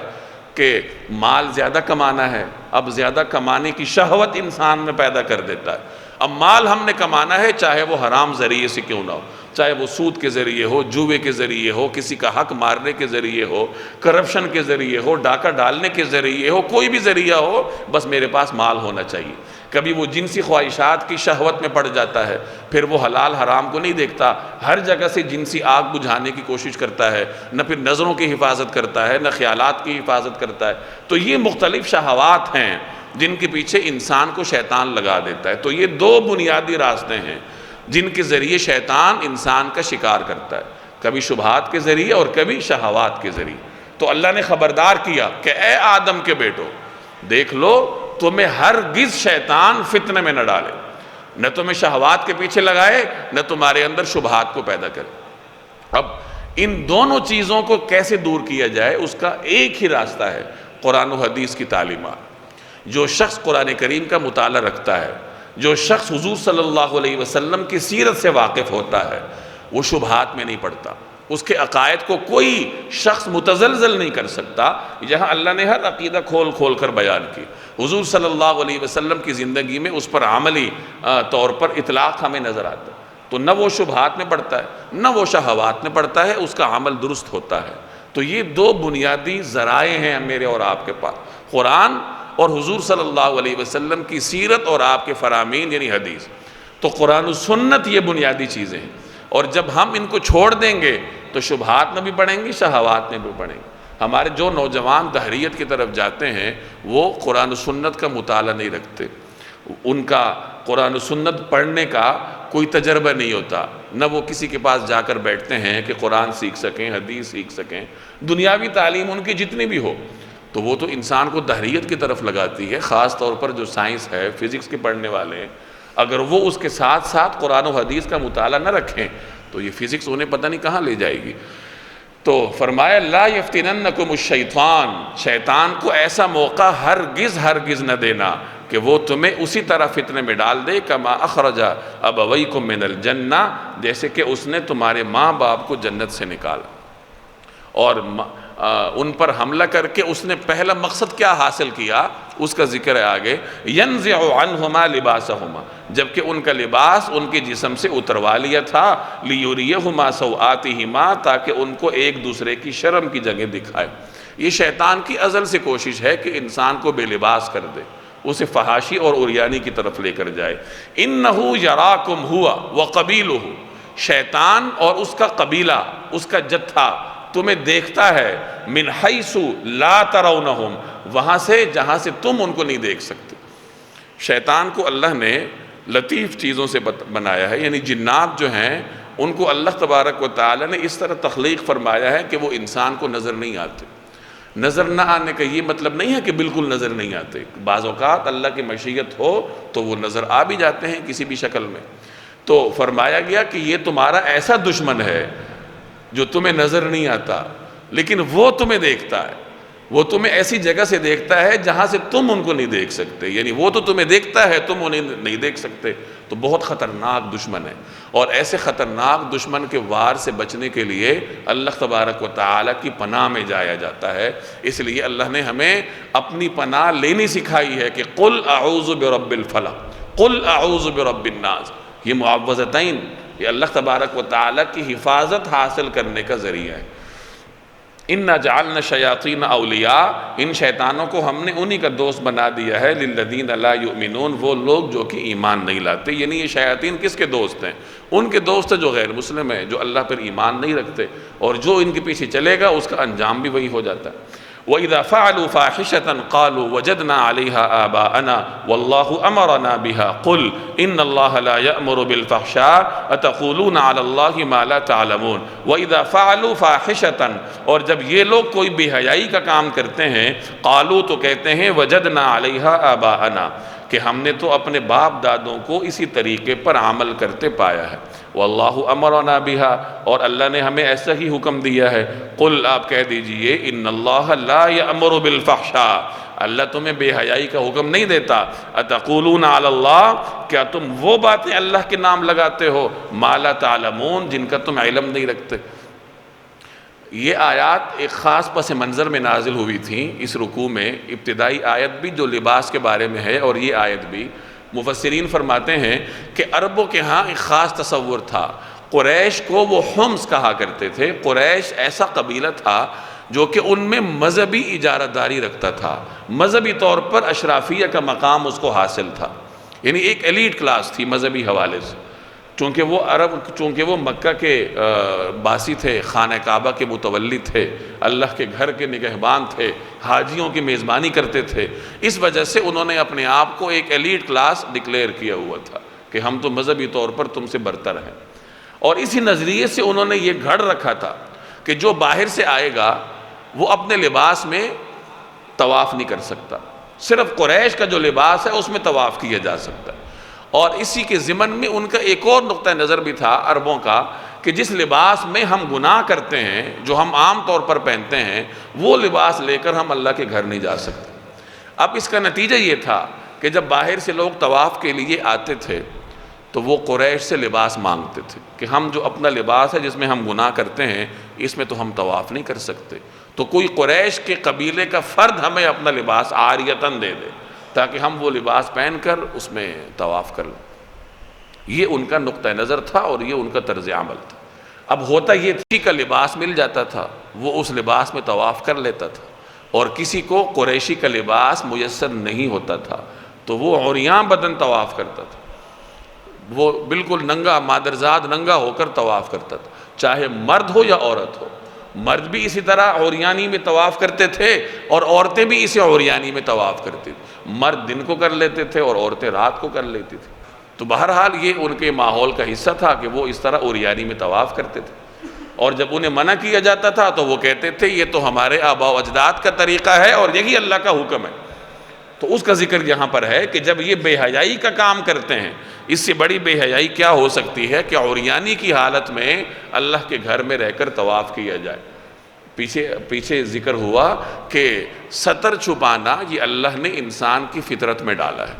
Speaker 1: کہ مال زیادہ کمانا ہے. اب زیادہ کمانے کی شہوت انسان میں پیدا کر دیتا ہے. اب مال ہم نے کمانا ہے، چاہے وہ حرام ذریعے سے کیوں نہ ہو، چاہے وہ سود کے ذریعے ہو، جوے کے ذریعے ہو، کسی کا حق مارنے کے ذریعے ہو، کرپشن کے ذریعے ہو، ڈاکہ ڈالنے کے ذریعے ہو، کوئی بھی ذریعہ ہو، بس میرے پاس مال ہونا چاہیے. کبھی وہ جنسی خواہشات کی شہوت میں پڑ جاتا ہے، پھر وہ حلال حرام کو نہیں دیکھتا، ہر جگہ سے جنسی آگ بجھانے کی کوشش کرتا ہے، نہ پھر نظروں کی حفاظت کرتا ہے، نہ خیالات کی حفاظت کرتا ہے. تو یہ مختلف شہوات ہیں جن کے پیچھے انسان کو شیطان لگا دیتا ہے. تو یہ دو بنیادی راستے ہیں جن کے ذریعے شیطان انسان کا شکار کرتا ہے، کبھی شبہات کے ذریعے اور کبھی شہوات کے ذریعے. تو اللہ نے خبردار کیا کہ اے آدم کے بیٹو، دیکھ لو تمہیں ہرگز شیطان فتنے میں نہ ڈالے، نہ تمہیں شہوات کے پیچھے لگائے، نہ تمہارے اندر شبہات کو پیدا کرے. اب ان دونوں چیزوں کو کیسے دور کیا جائے، اس کا ایک ہی راستہ ہے، قرآن و حدیث کی تعلیمات. جو شخص قرآن کریم کا مطالعہ رکھتا ہے، جو شخص حضور صلی اللہ علیہ وسلم کی سیرت سے واقف ہوتا ہے، وہ شبہات میں نہیں پڑتا. اس کے عقائد کو کوئی شخص متزلزل نہیں کر سکتا. یہاں اللہ نے ہر عقیدہ کھول کھول کر بیان کی. حضور صلی اللہ علیہ وسلم کی زندگی میں اس پر عملی طور پر اطلاق ہمیں نظر آتا ہے. تو نہ وہ شبہات میں پڑتا ہے، نہ وہ شہوات میں پڑتا ہے، اس کا عمل درست ہوتا ہے. تو یہ دو بنیادی ذرائع ہیں میرے اور آپ کے پاس، قرآن اور حضور صلی اللہ علیہ وسلم کی سیرت اور آپ کے فرامین یعنی حدیث. تو قرآن و سنت یہ بنیادی چیزیں ہیں، اور جب ہم ان کو چھوڑ دیں گے تو شبہات میں بھی پڑیں گی، شہوات میں بھی پڑیں گی. ہمارے جو نوجوان دہریت کی طرف جاتے ہیں وہ قرآن و سنت کا مطالعہ نہیں رکھتے، ان کا قرآن و سنت پڑھنے کا کوئی تجربہ نہیں ہوتا، نہ وہ کسی کے پاس جا کر بیٹھتے ہیں کہ قرآن سیکھ سکیں، حدیث سیکھ سکیں. دنیاوی تعلیم ان کی جتنی بھی ہو تو وہ تو انسان کو دہریت کی طرف لگاتی ہے. خاص طور پر جو سائنس ہے، فزکس کے پڑھنے والے ہیں، اگر وہ اس کے ساتھ ساتھ قرآن و حدیث کا مطالعہ نہ رکھیں تو یہ فزکس انہیں پتہ نہیں کہاں لے جائے گی. تو فرمایا لا یفتننکم الشیطان، شیطان کو ایسا موقع ہرگز نہ دینا کہ وہ تمہیں اسی طرح فتنے میں ڈال دے، کما اخرج ابویکم من الجنہ، جیسے کہ اس نے تمہارے ماں باپ کو جنت سے نکالا. اور ان پر حملہ کر کے اس نے پہلا مقصد کیا حاصل کیا اس کا ذکر ہے آگے، يَنزِعُ عَنْهُمَا لِبَاسَهُمَا، جبکہ ان کا لباس ان کے جسم سے اتروا لیا تھا، لِيُرِيَهُمَا سَوْآتِهِمَا، تاکہ ان کو ایک دوسرے کی شرم کی جگہ دکھائے۔ یہ شیطان کی ازل سے کوشش ہے کہ انسان کو بے لباس کر دے، اسے فحاشی اور عریانی کی طرف لے کر جائے۔ إِنَّهُ يَرَاكُمْ هُوَ وَقَبِيلُهُ، شیطان اور اس کا قبیلہ، اس کا جتھا تمہیں دیکھتا ہے، من حیث لا ترونہم، وہاں سے جہاں سے تم ان کو نہیں دیکھ سکتے۔ شیطان کو اللہ نے لطیف چیزوں سے بنایا ہے، یعنی جنات جو ہیں ان کو اللہ تبارک و تعالی نے اس طرح تخلیق فرمایا ہے کہ وہ انسان کو نظر نہیں آتے۔ نظر نہ آنے کا یہ مطلب نہیں ہے کہ بالکل نظر نہیں آتے، بعض اوقات اللہ کی مشیت ہو تو وہ نظر آ بھی جاتے ہیں کسی بھی شکل میں۔ تو فرمایا گیا کہ یہ تمہارا ایسا دشمن ہے جو تمہیں نظر نہیں آتا، لیکن وہ تمہیں دیکھتا ہے، وہ تمہیں ایسی جگہ سے دیکھتا ہے جہاں سے تم ان کو نہیں دیکھ سکتے، یعنی وہ تو تمہیں دیکھتا ہے، تم انہیں نہیں دیکھ سکتے۔ تو بہت خطرناک دشمن ہے، اور ایسے خطرناک دشمن کے وار سے بچنے کے لیے اللہ تبارک و تعالیٰ کی پناہ میں جایا جاتا ہے۔ اس لیے اللہ نے ہمیں اپنی پناہ لینی سکھائی ہے کہ قُلْ أَعُوذُ بِرَبِّ الْفَلَقِ، قُلْ أَعُوذُ بِرَبِّ النَّاسِ، یہ معوذتین یہ اللہ تبارک و تعالیٰ کی حفاظت حاصل کرنے کا ذریعہ ہے۔ اِنَّا جَعَلْنَا الشَّيَاطِينَ أَوْلِيَاءَ، ان شیطانوں کو ہم نے انہی کا دوست بنا دیا ہے، لِلَّذِينَ لَا يُؤْمِنُونَ، وہ لوگ جو کہ ایمان نہیں لاتے۔ یعنی یہ شیاطین کس کے دوست ہیں؟ ان کے دوست ہیں جو غیر مسلم ہیں، جو اللہ پر ایمان نہیں رکھتے، اور جو ان کے پیچھے چلے گا اس کا انجام بھی وہی ہو جاتا ہے۔ وَإِذَا فَعَلُوا فَاحِشَةً قَالُوا وَجَدْنَا عَلَيْهَا آبَاءَنَا وَاللَّهُ أَمَرَنَا بِهَا قُلْ إِنَّ اللَّهَ لَا يَأْمُرُ بِالْفَحْشَاءِ أَتَقُولُونَ عَلَى اللَّهِ مَا لَا تَعْلَمُونَ۔ وَإِذَا فَعَلُوا فَاحِشَةً، اور جب یہ لوگ کوئی بے حیائی کا کام کرتے ہیں، قالوا تو کہتے ہیں وَجَدْنَا عَلَيْهَا آبَاءَنَا، کہ ہم نے تو اپنے باپ دادوں کو اسی طریقے پر عمل کرتے پایا ہے۔ وَاللَّهُ أَمَرَنَا بِهَا، اور اللہ نے ہمیں ایسا ہی حکم دیا ہے۔ قل، آپ کہہ دیجئے، إِنَّ اللَّهَ لَا يَأْمُرُ بِالْفَحْشَاءِ، اللہ تمہیں بے حیائی کا حکم نہیں دیتا۔ أَتَقُولُونَ عَلَى اللَّهِ، کیا تم وہ باتیں اللہ کے نام لگاتے ہو، مَا لَا تَعْلَمُونَ، جن کا تم علم نہیں رکھتے۔ یہ آیات ایک خاص پس منظر میں نازل ہوئی تھیں اس رکوع میں۔ ابتدائی آیت بھی جو لباس کے بارے میں ہے، اور یہ آیت بھی، مفسرین فرماتے ہیں کہ عربوں کے ہاں ایک خاص تصور تھا۔ قریش کو وہ حمص کہا کرتے تھے۔ قریش ایسا قبیلہ تھا جو کہ ان میں مذہبی اجارہ داری رکھتا تھا، مذہبی طور پر اشرافیہ کا مقام اس کو حاصل تھا، یعنی ایک ایلیٹ کلاس تھی مذہبی حوالے سے۔ چونکہ وہ مکہ کے باسی تھے، خانہ کعبہ کے متولی تھے، اللہ کے گھر کے نگہبان تھے، حاجیوں کی میزبانی کرتے تھے، اس وجہ سے انہوں نے اپنے آپ کو ایک ایلیٹ کلاس ڈکلیئر کیا ہوا تھا کہ ہم تو مذہبی طور پر تم سے برتر ہیں۔ اور اسی نظریے سے انہوں نے یہ گھڑ رکھا تھا کہ جو باہر سے آئے گا وہ اپنے لباس میں طواف نہیں کر سکتا، صرف قریش کا جو لباس ہے اس میں طواف کیا جا سکتا ہے۔ اور اسی کے ضمن میں ان کا ایک اور نقطہ نظر بھی تھا عربوں کا کہ جس لباس میں ہم گناہ کرتے ہیں، جو ہم عام طور پر پہنتے ہیں، وہ لباس لے کر ہم اللہ کے گھر نہیں جا سکتے۔ اب اس کا نتیجہ یہ تھا کہ جب باہر سے لوگ طواف کے لیے آتے تھے تو وہ قریش سے لباس مانگتے تھے کہ ہم جو اپنا لباس ہے جس میں ہم گناہ کرتے ہیں، اس میں تو ہم طواف نہیں کر سکتے، تو کوئی قریش کے قبیلے کا فرد ہمیں اپنا لباس عاریتاً دے دے تاکہ ہم وہ لباس پہن کر اس میں طواف کر لیں۔ یہ ان کا نقطہ نظر تھا اور یہ ان کا طرز عمل تھا۔ اب ہوتا یہ کسی کا لباس مل جاتا تھا، وہ اس لباس میں طواف کر لیتا تھا، اور کسی کو قریشی کا لباس میسر نہیں ہوتا تھا تو وہ عریاں بدن طواف کرتا تھا، وہ بالکل ننگا، مادرزاد ننگا ہو کر طواف کرتا تھا، چاہے مرد ہو یا عورت ہو۔ مرد بھی اسی طرح عریانی میں طواف کرتے تھے اور عورتیں بھی اسی عریانی میں طواف کرتی تھیں۔ مرد دن کو کر لیتے تھے اور عورتیں رات کو کر لیتی تھیں۔ تو بہرحال یہ ان کے ماحول کا حصہ تھا کہ وہ اس طرح عریانی میں طواف کرتے تھے، اور جب انہیں منع کیا جاتا تھا تو وہ کہتے تھے یہ تو ہمارے آباء و اجداد کا طریقہ ہے اور یہی اللہ کا حکم ہے۔ تو اس کا ذکر یہاں پر ہے کہ جب یہ بے حیائی کا کام کرتے ہیں، اس سے بڑی بے حیائی کیا ہو سکتی ہے کہ عریانی کی حالت میں اللہ کے گھر میں رہ کر طواف کیا جائے۔ پیچھے ذکر ہوا کہ ستر چھپانا یہ اللہ نے انسان کی فطرت میں ڈالا ہے۔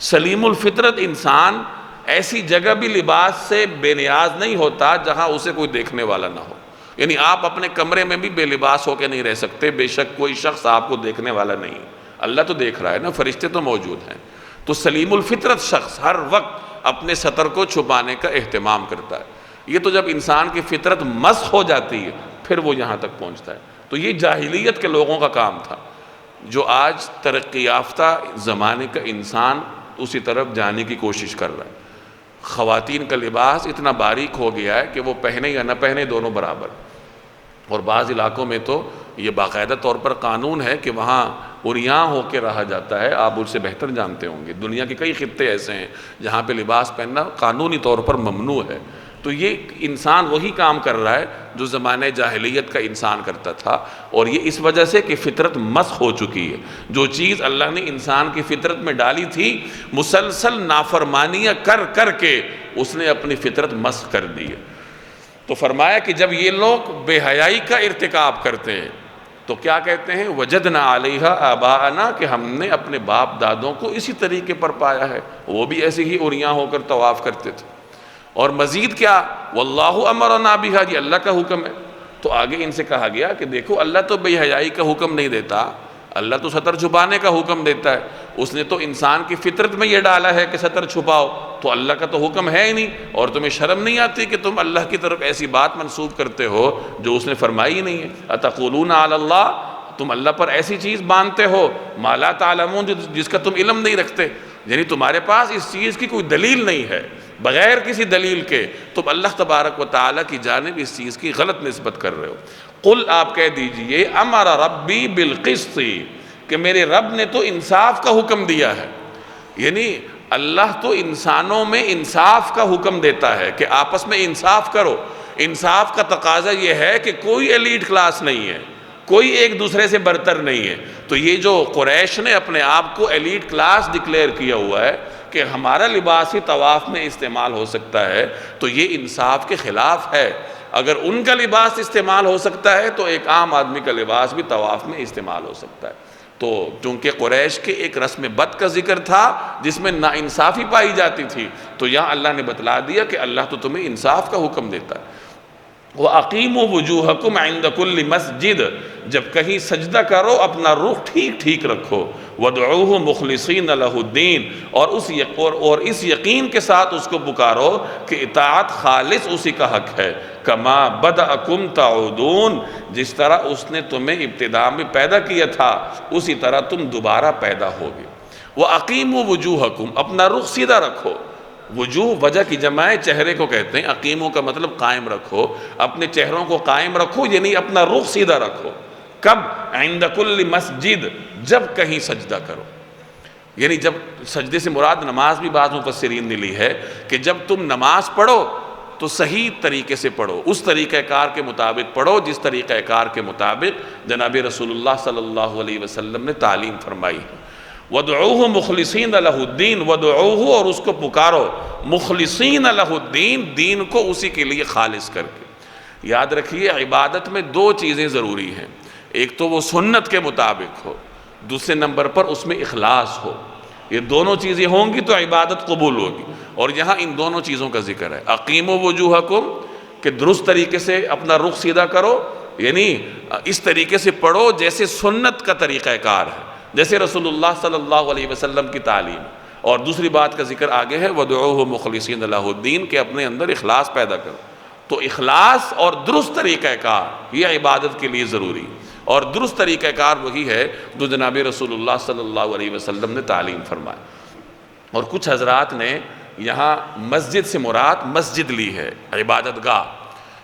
Speaker 1: سلیم الفطرت انسان ایسی جگہ بھی لباس سے بے نیاز نہیں ہوتا جہاں اسے کوئی دیکھنے والا نہ ہو۔ یعنی آپ اپنے کمرے میں بھی بے لباس ہو کے نہیں رہ سکتے، بے شک کوئی شخص آپ کو دیکھنے والا نہیں، اللہ تو دیکھ رہا ہے نا، فرشتے تو موجود ہیں۔ تو سلیم الفطرت شخص ہر وقت اپنے سطر کو چھپانے کا اہتمام کرتا ہے۔ یہ تو جب انسان کی فطرت مسخ ہو جاتی ہے پھر وہ یہاں تک پہنچتا ہے۔ تو یہ جاہلیت کے لوگوں کا کام تھا، جو آج ترقی یافتہ زمانے کا انسان اسی طرف جانے کی کوشش کر رہا ہے۔ خواتین کا لباس اتنا باریک ہو گیا ہے کہ وہ پہنے یا نہ پہنے دونوں برابر، اور بعض علاقوں میں تو یہ باقاعدہ طور پر قانون ہے کہ وہاں عریاں ہو کے رہا جاتا ہے۔ آپ ان سے بہتر جانتے ہوں گے، دنیا کے کئی خطے ایسے ہیں جہاں پہ لباس پہننا قانونی طور پر ممنوع ہے۔ تو یہ انسان وہی کام کر رہا ہے جو زمانہ جاہلیت کا انسان کرتا تھا، اور یہ اس وجہ سے کہ فطرت مسخ ہو چکی ہے۔ جو چیز اللہ نے انسان کی فطرت میں ڈالی تھی، مسلسل نافرمانیاں کر کر کے اس نے اپنی فطرت مسخ کر دی ہے۔ تو فرمایا کہ جب یہ لوگ بے حیائی کا ارتکاب کرتے ہیں تو کیا کہتے ہیں؟ وجدنا علیہا آباءنا، کہ ہم نے اپنے باپ دادوں کو اسی طریقے پر پایا ہے، وہ بھی ایسے ہی عریاں ہو کر طواف کرتے تھے۔ اور مزید کیا؟ واللہ امرنا بہا، یہ اللہ کا حکم ہے۔ تو آگے ان سے کہا گیا کہ دیکھو اللہ تو بے حیائی کا حکم نہیں دیتا، اللہ تو سطر چھپانے کا حکم دیتا ہے۔ اس نے تو انسان کی فطرت میں یہ ڈالا ہے کہ سطر چھپاؤ، تو اللہ کا تو حکم ہے ہی نہیں، اور تمہیں شرم نہیں آتی کہ تم اللہ کی طرف ایسی بات منسوب کرتے ہو جو اس نے فرمائی ہی نہیں ہے؟ اتقولون علی اللہ، تم اللہ پر ایسی چیز باندھتے ہو ما لا تعلمون، جس کا تم علم نہیں رکھتے، یعنی تمہارے پاس اس چیز کی کوئی دلیل نہیں ہے، بغیر کسی دلیل کے تم اللہ تبارک و تعالیٰ کی جانب اس چیز کی غلط نسبت کر رہے ہو۔ قل، آپ کہہ دیجئے، امر ربی بالقسط، کہ میرے رب نے تو انصاف کا حکم دیا ہے۔ یعنی اللہ تو انسانوں میں انصاف کا حکم دیتا ہے کہ آپس میں انصاف کرو۔ انصاف کا تقاضا یہ ہے کہ کوئی ایلیٹ کلاس نہیں ہے، کوئی ایک دوسرے سے برتر نہیں ہے۔ تو یہ جو قریش نے اپنے آپ کو ایلیٹ کلاس ڈکلیئر کیا ہوا ہے کہ ہمارا لباس ہی طواف میں استعمال ہو سکتا ہے، تو یہ انصاف کے خلاف ہے۔ اگر ان کا لباس استعمال ہو سکتا ہے تو ایک عام آدمی کا لباس بھی طواف میں استعمال ہو سکتا ہے۔ تو چونکہ قریش کے ایک رسم بد کا ذکر تھا جس میں ناانصافی پائی جاتی تھی، تو یہاں اللہ نے بتلا دیا کہ اللہ تو تمہیں انصاف کا حکم دیتا ہے۔ وَأَقِيمُوا وُجُوهَكُمْ عِنْدَ كُلِّ مَسْجِدٍ، جب کہیں سجدہ کرو اپنا رخ ٹھیک ٹھیک رکھو۔ وَادْعُوهُ مُخْلِصِينَ لَهُ الدِّينَ، اور اس یقین کے ساتھ اس کو پکارو کہ اطاعت خالص اسی کا حق ہے۔ كَمَا بَدَأَكُمْ تَعُودُونَ، جس طرح اس نے تمہیں ابتداء میں پیدا کیا تھا اسی طرح تم دوبارہ پیدا ہوگے۔ وَأَقِيمُوا وُجُوهَكُمْ، اپنا رخ سیدھا رکھو۔ وجوہ وجہ کی جمع ہے، چہرے کو کہتے ہیں۔ اقیموں کا مطلب قائم رکھو، اپنے چہروں کو قائم رکھو، یعنی اپنا رخ سیدھا رکھو۔ کب؟ عند کل مسجد، جب کہیں سجدہ کرو۔ یعنی جب سجدے سے مراد نماز بھی بعض مفسرین نے لی ہے کہ جب تم نماز پڑھو تو صحیح طریقے سے پڑھو، اس طریقہ کار کے مطابق پڑھو جس طریقہ کار کے مطابق جناب رسول اللہ صلی اللہ علیہ وسلم نے تعلیم فرمائی ہے۔ وَادْعُوهُ مُخْلِصِينَ لَهُ الدِّينَ، وَادْعُوهُ، اور اس کو پکارو، مخلصین لہ الدین، دین کو اسی کے لیے خالص کر کے۔ یاد رکھیے عبادت میں دو چیزیں ضروری ہیں، ایک تو وہ سنت کے مطابق ہو، دوسرے نمبر پر اس میں اخلاص ہو۔ یہ دونوں چیزیں ہوں گی تو عبادت قبول ہوگی، اور یہاں ان دونوں چیزوں کا ذکر ہے۔ اقیموا وجوہکم، کہ درست طریقے سے اپنا رخ سیدھا کرو، یعنی اس طریقے سے پڑھو جیسے سنت کا طریقہ کار ہے، جیسے رسول اللہ صلی اللہ علیہ وسلم کی تعلیم۔ اور دوسری بات کا ذکر آگے ہے وَادْعُوهُ مُخْلِصِينَ لَهُ الدِّينَ، کہ اپنے اندر اخلاص پیدا کرو۔ تو اخلاص اور درست طریقہ کار یہ عبادت کے لیے ضروری، اور درست طریقہ کار وہی ہے جو جناب رسول اللہ صلی اللہ علیہ وسلم نے تعلیم فرمائی۔ اور کچھ حضرات نے یہاں مسجد سے مراد مسجد لی ہے، عبادت گاہ،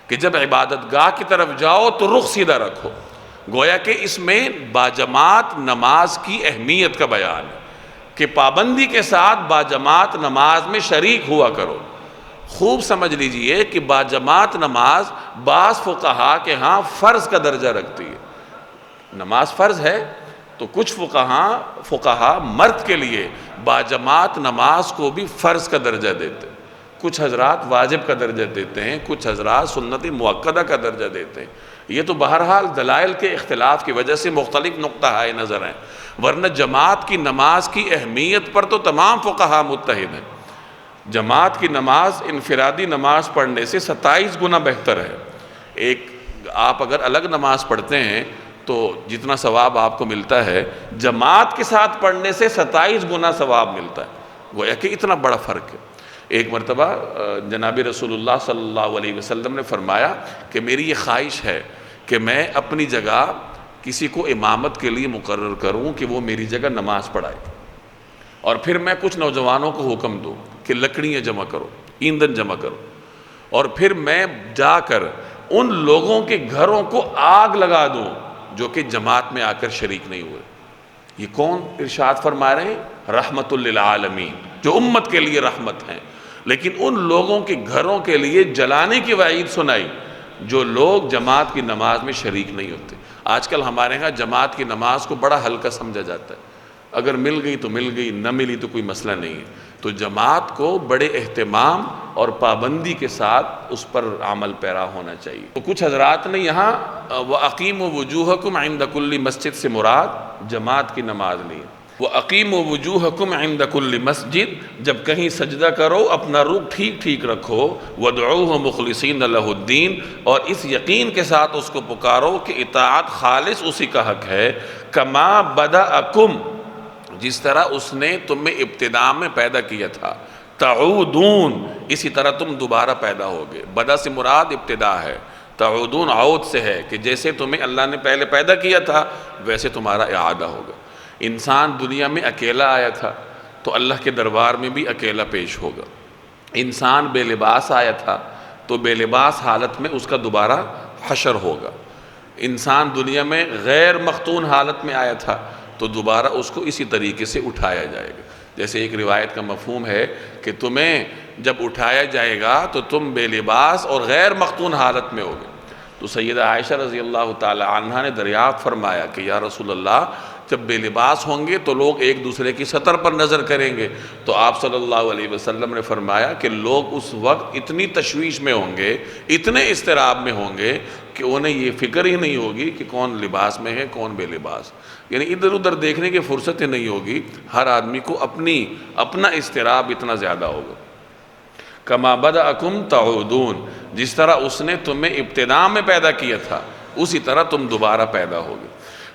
Speaker 1: کہ جب عبادت گاہ کی طرف جاؤ تو رخ سیدھا رکھو۔ گویا کہ اس میں باجماعت نماز کی اہمیت کا بیان ہے کہ پابندی کے ساتھ باجماعت نماز میں شریک ہوا کرو۔ خوب سمجھ لیجئے کہ باجماعت نماز بعض فقہا کے ہاں فرض کا درجہ رکھتی ہے۔ نماز فرض ہے تو کچھ فقہا مرد کے لیے باجماعت نماز کو بھی فرض کا درجہ دیتے ہیں، کچھ حضرات واجب کا درجہ دیتے ہیں، کچھ حضرات سنت مؤکدہ کا درجہ دیتے ہیں۔ یہ تو بہرحال دلائل کے اختلاف کی وجہ سے مختلف نقطہ ہائے نظر ہیں، ورنہ جماعت کی نماز کی اہمیت پر تو تمام فقہا متحد ہیں۔ جماعت کی نماز انفرادی نماز پڑھنے سے 27 گنا بہتر ہے۔ ایک آپ اگر الگ نماز پڑھتے ہیں تو جتنا ثواب آپ کو ملتا ہے جماعت کے ساتھ پڑھنے سے 27 گنا ثواب ملتا ہے، گویا کہ اتنا بڑا فرق ہے۔ ایک مرتبہ جناب رسول اللہ صلی اللہ علیہ وسلم نے فرمایا کہ میری یہ خواہش ہے کہ میں اپنی جگہ کسی کو امامت کے لیے مقرر کروں کہ وہ میری جگہ نماز پڑھائے، اور پھر میں کچھ نوجوانوں کو حکم دوں کہ لکڑیاں جمع کرو، ایندھن جمع کرو، اور پھر میں جا کر ان لوگوں کے گھروں کو آگ لگا دوں جو کہ جماعت میں آ کر شریک نہیں ہوئے۔ یہ کون ارشاد فرما رہے ہیں؟ رحمت للعالمین، جو امت کے لیے رحمت ہیں، لیکن ان لوگوں کے گھروں کے لیے جلانے کی وعید سنائی جو لوگ جماعت کی نماز میں شریک نہیں ہوتے۔ آج کل ہمارے ہاں جماعت کی نماز کو بڑا ہلکا سمجھا جاتا ہے، اگر مل گئی تو مل گئی، نہ ملی تو کوئی مسئلہ نہیں ہے۔ تو جماعت کو بڑے اہتمام اور پابندی کے ساتھ اس پر عمل پیرا ہونا چاہیے۔ تو کچھ حضرات نے یہاں وَأَقِيمُوا وُجُوهَكُمْ عِنْدَ كُلِّ مسجد سے مراد جماعت کی نماز نہیں ہے۔ وَأَقِيمُوا وُجُوهَكُمْ عِنْدَ كُلِّ مسجد، جب کہیں سجدہ کرو اپنا رخ ٹھیک ٹھیک رکھو، وَادْعُوهُ مُخْلِصِينَ لَهُ الدِّينَ، اور اس یقین کے ساتھ اس کو پکارو کہ اطاعت خالص اسی کا حق ہے، كَمَا بَدَأَكُمْ، جس طرح اس نے تمہیں ابتداء میں پیدا کیا تھا، تعودون، اسی طرح تم دوبارہ پیدا ہوگے۔ بدا سے مراد ابتداء ہے، تعودون عود سے ہے کہ جیسے تمہیں اللہ نے پہلے پیدا کیا تھا ویسے تمہارا اعادہ ہوگا۔ انسان دنیا میں اکیلا آیا تھا تو اللہ کے دربار میں بھی اکیلا پیش ہوگا۔ انسان بے لباس آیا تھا تو بے لباس حالت میں اس کا دوبارہ حشر ہوگا۔ انسان دنیا میں غیر مختون حالت میں آیا تھا تو دوبارہ اس کو اسی طریقے سے اٹھایا جائے گا۔ جیسے ایک روایت کا مفہوم ہے کہ تمہیں جب اٹھایا جائے گا تو تم بے لباس اور غیر مختون حالت میں ہوگے۔ تو سیدہ عائشہ رضی اللہ تعالی عنہا نے دریافت فرمایا کہ یا رسول اللہ، جب بے لباس ہوں گے تو لوگ ایک دوسرے کی سطر پر نظر کریں گے، تو آپ صلی اللہ علیہ وسلم نے فرمایا کہ لوگ اس وقت اتنی تشویش میں ہوں گے، اتنے اضطراب میں ہوں گے کہ انہیں یہ فکر ہی نہیں ہوگی کہ کون لباس میں ہے کون بے لباس، یعنی ادھر ادھر دیکھنے کی فرصت ہی نہیں ہوگی۔ ہر آدمی کو اپنا اضطراب اتنا زیادہ ہوگا۔ کما بدأکم تعودون، جس طرح اس نے تمہیں ابتداء میں پیدا کیا تھا اسی طرح تم دوبارہ پیدا ہوگے۔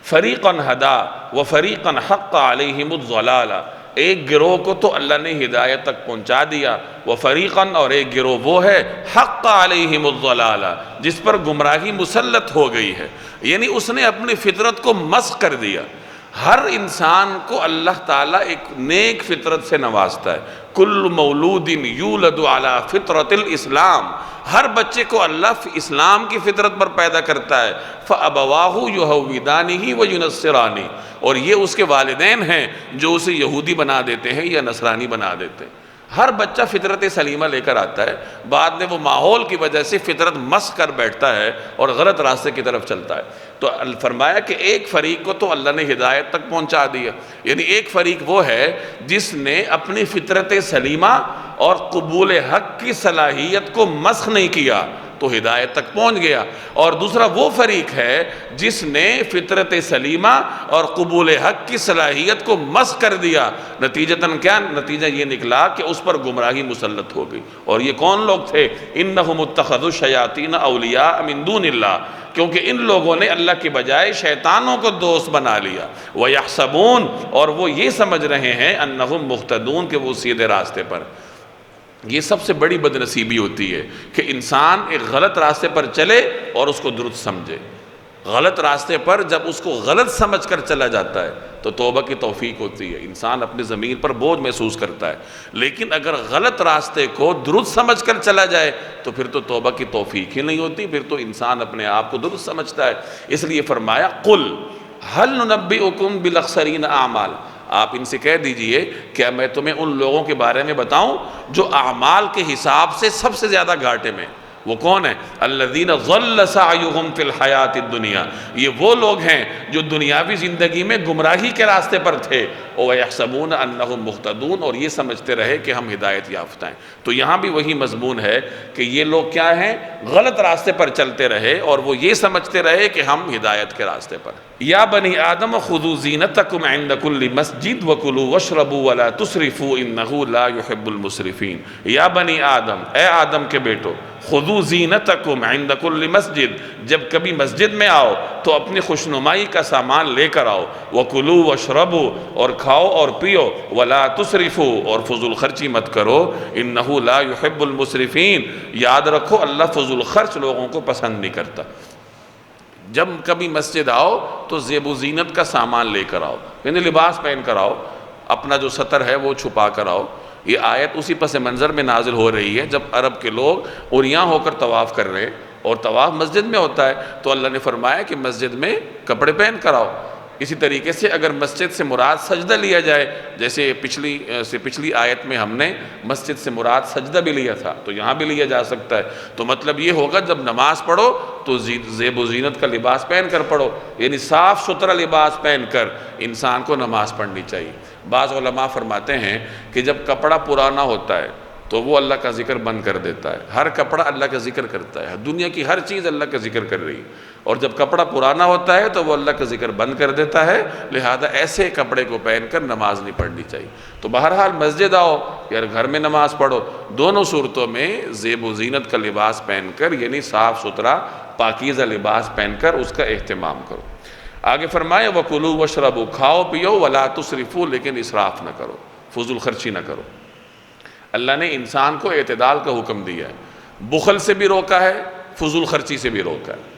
Speaker 1: فریقاً ہدا و فریقاً حق علیہم الضلالہ، ایک گروہ کو تو اللہ نے ہدایت تک پہنچا دیا، وہ فریقاً، اور ایک گروہ وہ ہے حق علیہم الضلالہ جس پر گمراہی مسلط ہو گئی ہے، یعنی اس نے اپنی فطرت کو مسخ کر دیا۔ ہر انسان کو اللہ تعالیٰ ایک نیک فطرت سے نوازتا ہے۔ کل مولود یولد علی فطرت الاسلام، ہر بچے کو اللہ اسلام کی فطرت پر پیدا کرتا ہے۔ فَأَبَوَاهُ يُهَوِّدَانِهِ وَيُنَصِّرَانِهِ، اور یہ اس کے والدین ہیں جو اسے یہودی بنا دیتے ہیں یا نصرانی بنا دیتے ہیں۔ ہر بچہ فطرت سلیمہ لے کر آتا ہے، بعد میں وہ ماحول کی وجہ سے فطرت مسخ کر بیٹھتا ہے اور غلط راستے کی طرف چلتا ہے۔ تو فرمایا کہ ایک فریق کو تو اللہ نے ہدایت تک پہنچا دیا، یعنی ایک فریق وہ ہے جس نے اپنی فطرت سلیمہ اور قبول حق کی صلاحیت کو مسخ نہیں کیا تو ہدایت تک پہنچ گیا، اور دوسرا وہ فریق ہے جس نے فطرت سلیمہ اور قبول حق کی صلاحیت کو مسخ کر دیا۔ نتیجتاً کیا نتیجہ یہ نکلا کہ اس پر گمراہی مسلط ہو گئی۔ اور یہ کون لوگ تھے؟ انہم اتخذوا الشیاطین اولیاء من دون اللہ، کیونکہ ان لوگوں نے اللہ کے بجائے شیطانوں کو دوست بنا لیا۔ وَيَحْسَبُونَ، اور وہ یہ سمجھ رہے ہیں انہم مہتدون، کہ وہ سیدھے راستے پر۔ یہ سب سے بڑی بدنصیبی ہوتی ہے کہ انسان ایک غلط راستے پر چلے اور اس کو درست سمجھے۔ غلط راستے پر جب اس کو غلط سمجھ کر چلا جاتا ہے تو توبہ کی توفیق ہوتی ہے، انسان اپنے ضمیر پر بوجھ محسوس کرتا ہے، لیکن اگر غلط راستے کو درست سمجھ کر چلا جائے تو پھر تو توبہ کی توفیق ہی نہیں ہوتی، پھر تو انسان اپنے آپ کو درست سمجھتا ہے۔ اس لیے فرمایا قل هل ننبئکم بالاخسرین اعمال، آپ ان سے کہہ دیجئے کیا میں تمہیں ان لوگوں کے بارے میں بتاؤں جو اعمال کے حساب سے سب سے زیادہ گھاٹے میں۔ وہ کون ہیں؟ الذین ضل سعیہم فی الحیات الدنیا، یہ وہ لوگ ہیں جو دنیاوی زندگی میں گمراہی کے راستے پر تھے، وَيَحْسَبُونَ أَنَّهُمْ مُهْتَدُونَ، اور یہ سمجھتے رہے کہ ہم ہدایت یافتہ ہیں۔ تو یہاں بھی وہی مضمون ہے کہ یہ لوگ کیا ہیں، غلط راستے پر چلتے رہے اور وہ یہ سمجھتے رہے کہ ہم ہدایت کے راستے پر۔ یا بنی آدم خذوا زینتکم عند کل مسجد وکلوا واشربوا ولا تسرفوا انہ لا يحب المسرفین۔ یا بنی آدم، اے آدم کے بیٹو، خذوا زینتکم عند کل مسجد، جب کبھی مسجد میں آؤ تو اپنی خوشنمائی کا سامان لے کر آؤ، وکلوا واشربوا، اور کھاؤ اور پیو، ولا تسرفوا، اور فضول خرچی مت کرو، انہ لا يحب المسرفین، یاد رکھو اللہ فضول خرچ لوگوں کو پسند نہیں کرتا۔ جب کبھی مسجد آؤ تو زیب و زینت کا سامان لے کر آؤ، یعنی لباس پہن کر آؤ، اپنا جو سطر ہے وہ چھپا کر آؤ۔ یہ آیت اسی پس منظر میں نازل ہو رہی ہے جب عرب کے لوگ عریاں ہو کر طواف کر رہے، اور طواف مسجد میں ہوتا ہے، تو اللہ نے فرمایا کہ مسجد میں کپڑے پہن کر آؤ۔ اسی طریقے سے اگر مسجد سے مراد سجدہ لیا جائے، جیسے پچھلی آیت میں ہم نے مسجد سے مراد سجدہ بھی لیا تھا، تو یہاں بھی لیا جا سکتا ہے۔ تو مطلب یہ ہوگا جب نماز پڑھو تو زیب و زینت کا لباس پہن کر پڑھو، یعنی صاف ستھرا لباس پہن کر انسان کو نماز پڑھنی چاہیے۔ بعض علماء فرماتے ہیں کہ جب کپڑا پرانا ہوتا ہے تو وہ اللہ کا ذکر بند کر دیتا ہے۔ ہر کپڑا اللہ کا ذکر کرتا ہے، دنیا کی ہر چیز اللہ کا ذکر کر رہی ہے، اور جب کپڑا پرانا ہوتا ہے تو وہ اللہ کا ذکر بند کر دیتا ہے، لہذا ایسے کپڑے کو پہن کر نماز نہیں پڑھنی چاہیے۔ تو بہرحال مسجد آؤ یا گھر میں نماز پڑھو، دونوں صورتوں میں زیب و زینت کا لباس پہن کر، یعنی صاف ستھرا پاکیزہ لباس پہن کر اس کا اہتمام کرو۔ آگے فرمایا وَكُلُوا وَاشْرَبُوا، کھاؤ پیو، وَلَا تُسْرِفُوا، لیکن اسراف نہ کرو، فضول خرچی نہ کرو۔ اللہ نے انسان کو اعتدال کا حکم دیا ہے، بخل سے بھی روکا ہے، فضول خرچی سے بھی روکا ہے۔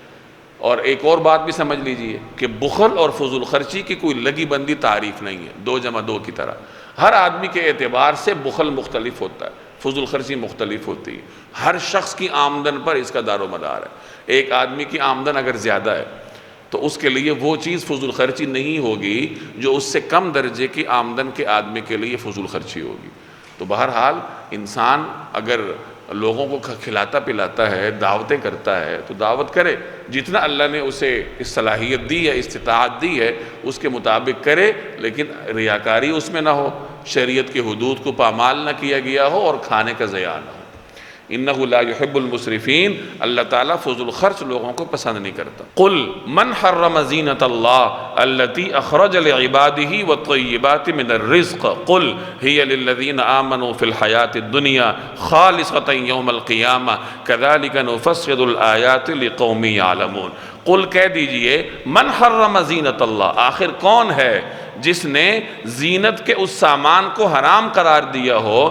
Speaker 1: اور ایک اور بات بھی سمجھ لیجئے کہ بخل اور فضول خرچی کی کوئی لگی بندی تعریف نہیں ہے، 2 + 2 کی طرح۔ ہر آدمی کے اعتبار سے بخل مختلف ہوتا ہے، فضول خرچی مختلف ہوتی ہے، ہر شخص کی آمدن پر اس کا دار و مدار ہے۔ ایک آدمی کی آمدن اگر زیادہ ہے تو اس کے لیے وہ چیز فضول خرچی نہیں ہوگی جو اس سے کم درجے کی آمدن کے آدمی کے لیے فضول خرچی ہوگی۔ تو بہرحال انسان اگر لوگوں کو کھلاتا پلاتا ہے، دعوتیں کرتا ہے، تو دعوت کرے، جتنا اللہ نے اسے اس صلاحیت دی ہے، استطاعت دی ہے، اس کے مطابق کرے، لیکن ریاکاری اس میں نہ ہو، شریعت کے حدود کو پامال نہ کیا گیا ہو، اور کھانے کا ضیاع نہ ہو۔ انہ لا يحب المسرفین، اللہ تعالیٰ فضول خرچ لوگوں کو پسند نہیں کرتا۔ قل من حرم زینت اللہ التی اخرج لعباده والطیبات من الرزق قل هی للذین آمنوا فی الحیاة الدنیا خالصۃ یوم القیامہ کذالک نفصل الآیات لقوم یعلمون۔ قل کہہ دیجئے من حرم زینت اللہ، آخر کون ہے جس نے زینت کے اس سامان کو حرام قرار دیا ہو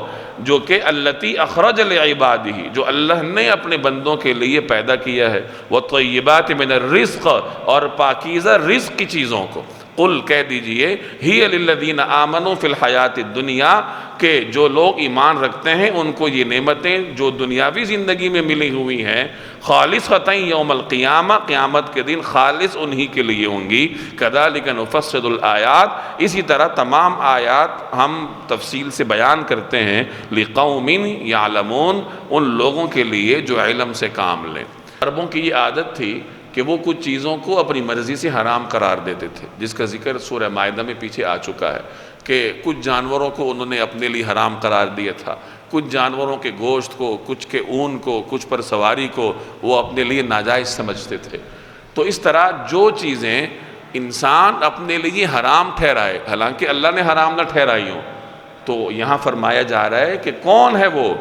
Speaker 1: جو کہ التی اخرج لعبادہ، جو اللہ نے اپنے بندوں کے لیے پیدا کیا ہے، والطیبات من الرزق، اور پاکیزہ رزق کی چیزوں کو۔ قل کہہ دیجئے ہی للذین آمنوا فی الحیات الدنیا، کہ جو لوگ ایمان رکھتے ہیں ان کو یہ نعمتیں جو دنیاوی زندگی میں ملی ہوئی ہیں، خالصۃ یوم القیامہ، قیامت کے دن خالص انہی کے لیے ہوں گی۔ کذالک نفصل الآیات، اسی طرح تمام آیات ہم تفصیل سے بیان کرتے ہیں، لقوم یعلمون، ان لوگوں کے لیے جو علم سے کام لیں۔ عربوں کی یہ عادت تھی کہ وہ کچھ چیزوں کو اپنی مرضی سے حرام قرار دیتے تھے، جس کا ذکر سورہ مائدہ میں پیچھے آ چکا ہے کہ کچھ جانوروں کو انہوں نے اپنے لیے حرام قرار دیا تھا، کچھ جانوروں کے گوشت کو، کچھ کے اون کو، کچھ پر سواری کو وہ اپنے لیے ناجائز سمجھتے تھے۔ تو اس طرح جو چیزیں انسان اپنے لیے حرام ٹھہرائے، حالانکہ اللہ نے حرام نہ ٹھہرائی ہوں، تو یہاں فرمایا جا رہا ہے کہ کون ہے وہ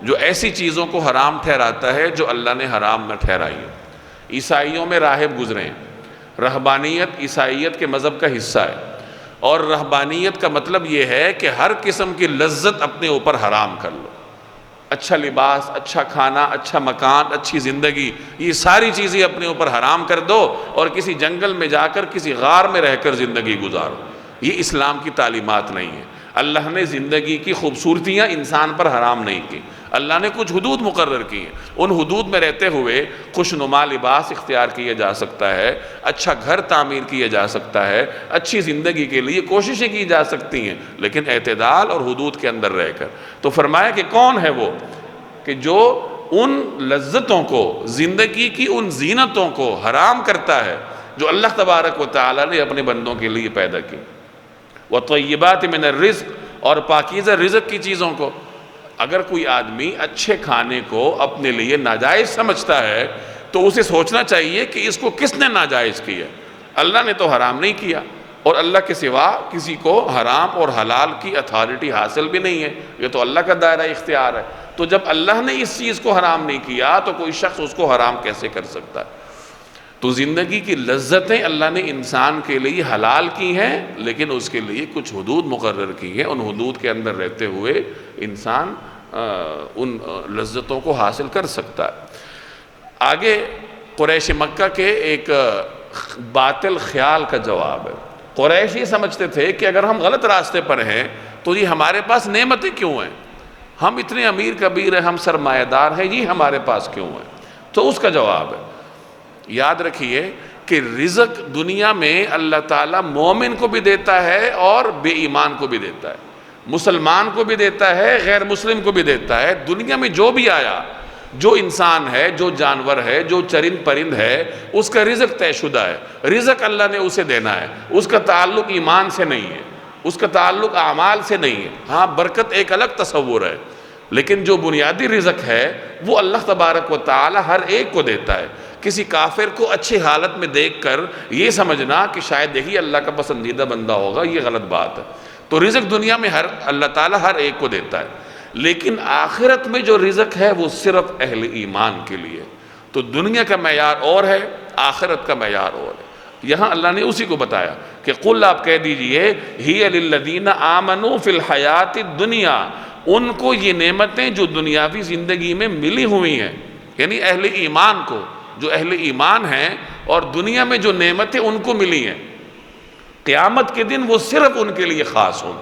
Speaker 1: جو ایسی چیزوں کو حرام ٹھہراتا ہے جو اللہ نے حرام نہ ٹھہرائی ہوں۔ عیسائیوں میں راہب گزرے ہیں، رہبانیت عیسائیت کے مذہب کا حصہ ہے، اور رہبانیت کا مطلب یہ ہے کہ ہر قسم کی لذت اپنے اوپر حرام کر لو، اچھا لباس، اچھا کھانا، اچھا مکان، اچھی زندگی، یہ ساری چیزیں اپنے اوپر حرام کر دو، اور کسی جنگل میں جا کر کسی غار میں رہ کر زندگی گزارو۔ یہ اسلام کی تعلیمات نہیں ہے۔ اللہ نے زندگی کی خوبصورتیاں انسان پر حرام نہیں کی، اللہ نے کچھ حدود مقرر کی ہیں، ان حدود میں رہتے ہوئے خوشنما لباس اختیار کیا جا سکتا ہے، اچھا گھر تعمیر کیا جا سکتا ہے، اچھی زندگی کے لیے کوششیں کی جا سکتی ہیں، لیکن اعتدال اور حدود کے اندر رہ کر۔ تو فرمایا کہ کون ہے وہ کہ جو ان لذتوں کو، زندگی کی ان زینتوں کو حرام کرتا ہے جو اللہ تبارک و تعالی نے اپنے بندوں کے لیے پیدا کی۔ وطیبات من الرزق، اور پاکیزہ رزق کی چیزوں کو۔ اگر کوئی آدمی اچھے کھانے کو اپنے لیے ناجائز سمجھتا ہے تو اسے سوچنا چاہیے کہ اس کو کس نے ناجائز کیا۔ اللہ نے تو حرام نہیں کیا، اور اللہ کے سوا کسی کو حرام اور حلال کی اتھارٹی حاصل بھی نہیں ہے، یہ تو اللہ کا دائرہ اختیار ہے۔ تو جب اللہ نے اس چیز کو حرام نہیں کیا تو کوئی شخص اس کو حرام کیسے کر سکتا ہے؟ تو زندگی کی لذتیں اللہ نے انسان کے لیے حلال کی ہیں، لیکن اس کے لیے کچھ حدود مقرر کی ہیں، ان حدود کے اندر رہتے ہوئے انسان ان لذتوں کو حاصل کر سکتا ہے۔ آگے قریش مکہ کے ایک باطل خیال کا جواب ہے۔ قریش یہ سمجھتے تھے کہ اگر ہم غلط راستے پر ہیں تو یہ ہمارے پاس نعمتیں کیوں ہیں؟ ہم اتنے امیر کبیر ہیں، ہم سرمایہ دار ہیں، یہ ہمارے پاس کیوں ہیں؟ تو اس کا جواب ہے، یاد رکھیے کہ رزق دنیا میں اللہ تعالیٰ مومن کو بھی دیتا ہے اور بے ایمان کو بھی دیتا ہے، مسلمان کو بھی دیتا ہے، غیر مسلم کو بھی دیتا ہے۔ دنیا میں جو بھی آیا، جو انسان ہے، جو جانور ہے، جو چرند پرند ہے، اس کا رزق طے شدہ ہے، رزق اللہ نے اسے دینا ہے، اس کا تعلق ایمان سے نہیں ہے، اس کا تعلق اعمال سے نہیں ہے۔ ہاں برکت ایک الگ تصور ہے، لیکن جو بنیادی رزق ہے وہ اللہ تبارک و تعالی ہر ایک کو دیتا ہے۔ کسی کافر کو اچھی حالت میں دیکھ کر یہ سمجھنا کہ شاید یہی اللہ کا پسندیدہ بندہ ہوگا، یہ غلط بات ہے۔ تو رزق دنیا میں اللہ تعالیٰ ہر ایک کو دیتا ہے، لیکن آخرت میں جو رزق ہے وہ صرف اہل ایمان کے لیے۔ تو دنیا کا معیار اور ہے، آخرت کا معیار اور ہے۔ یہاں اللہ نے اسی کو بتایا کہ قل، آپ کہہ دیجئے، ہی للذین آمنوا فی الحیات الدنیا، ان کو یہ نعمتیں جو دنیاوی زندگی میں ملی ہوئی ہیں، یعنی اہل ایمان کو، جو اہل ایمان ہیں اور دنیا میں جو نعمتیں ان کو ملی ہیں، قیامت کے دن وہ صرف ان کے لیے خاص ہوں،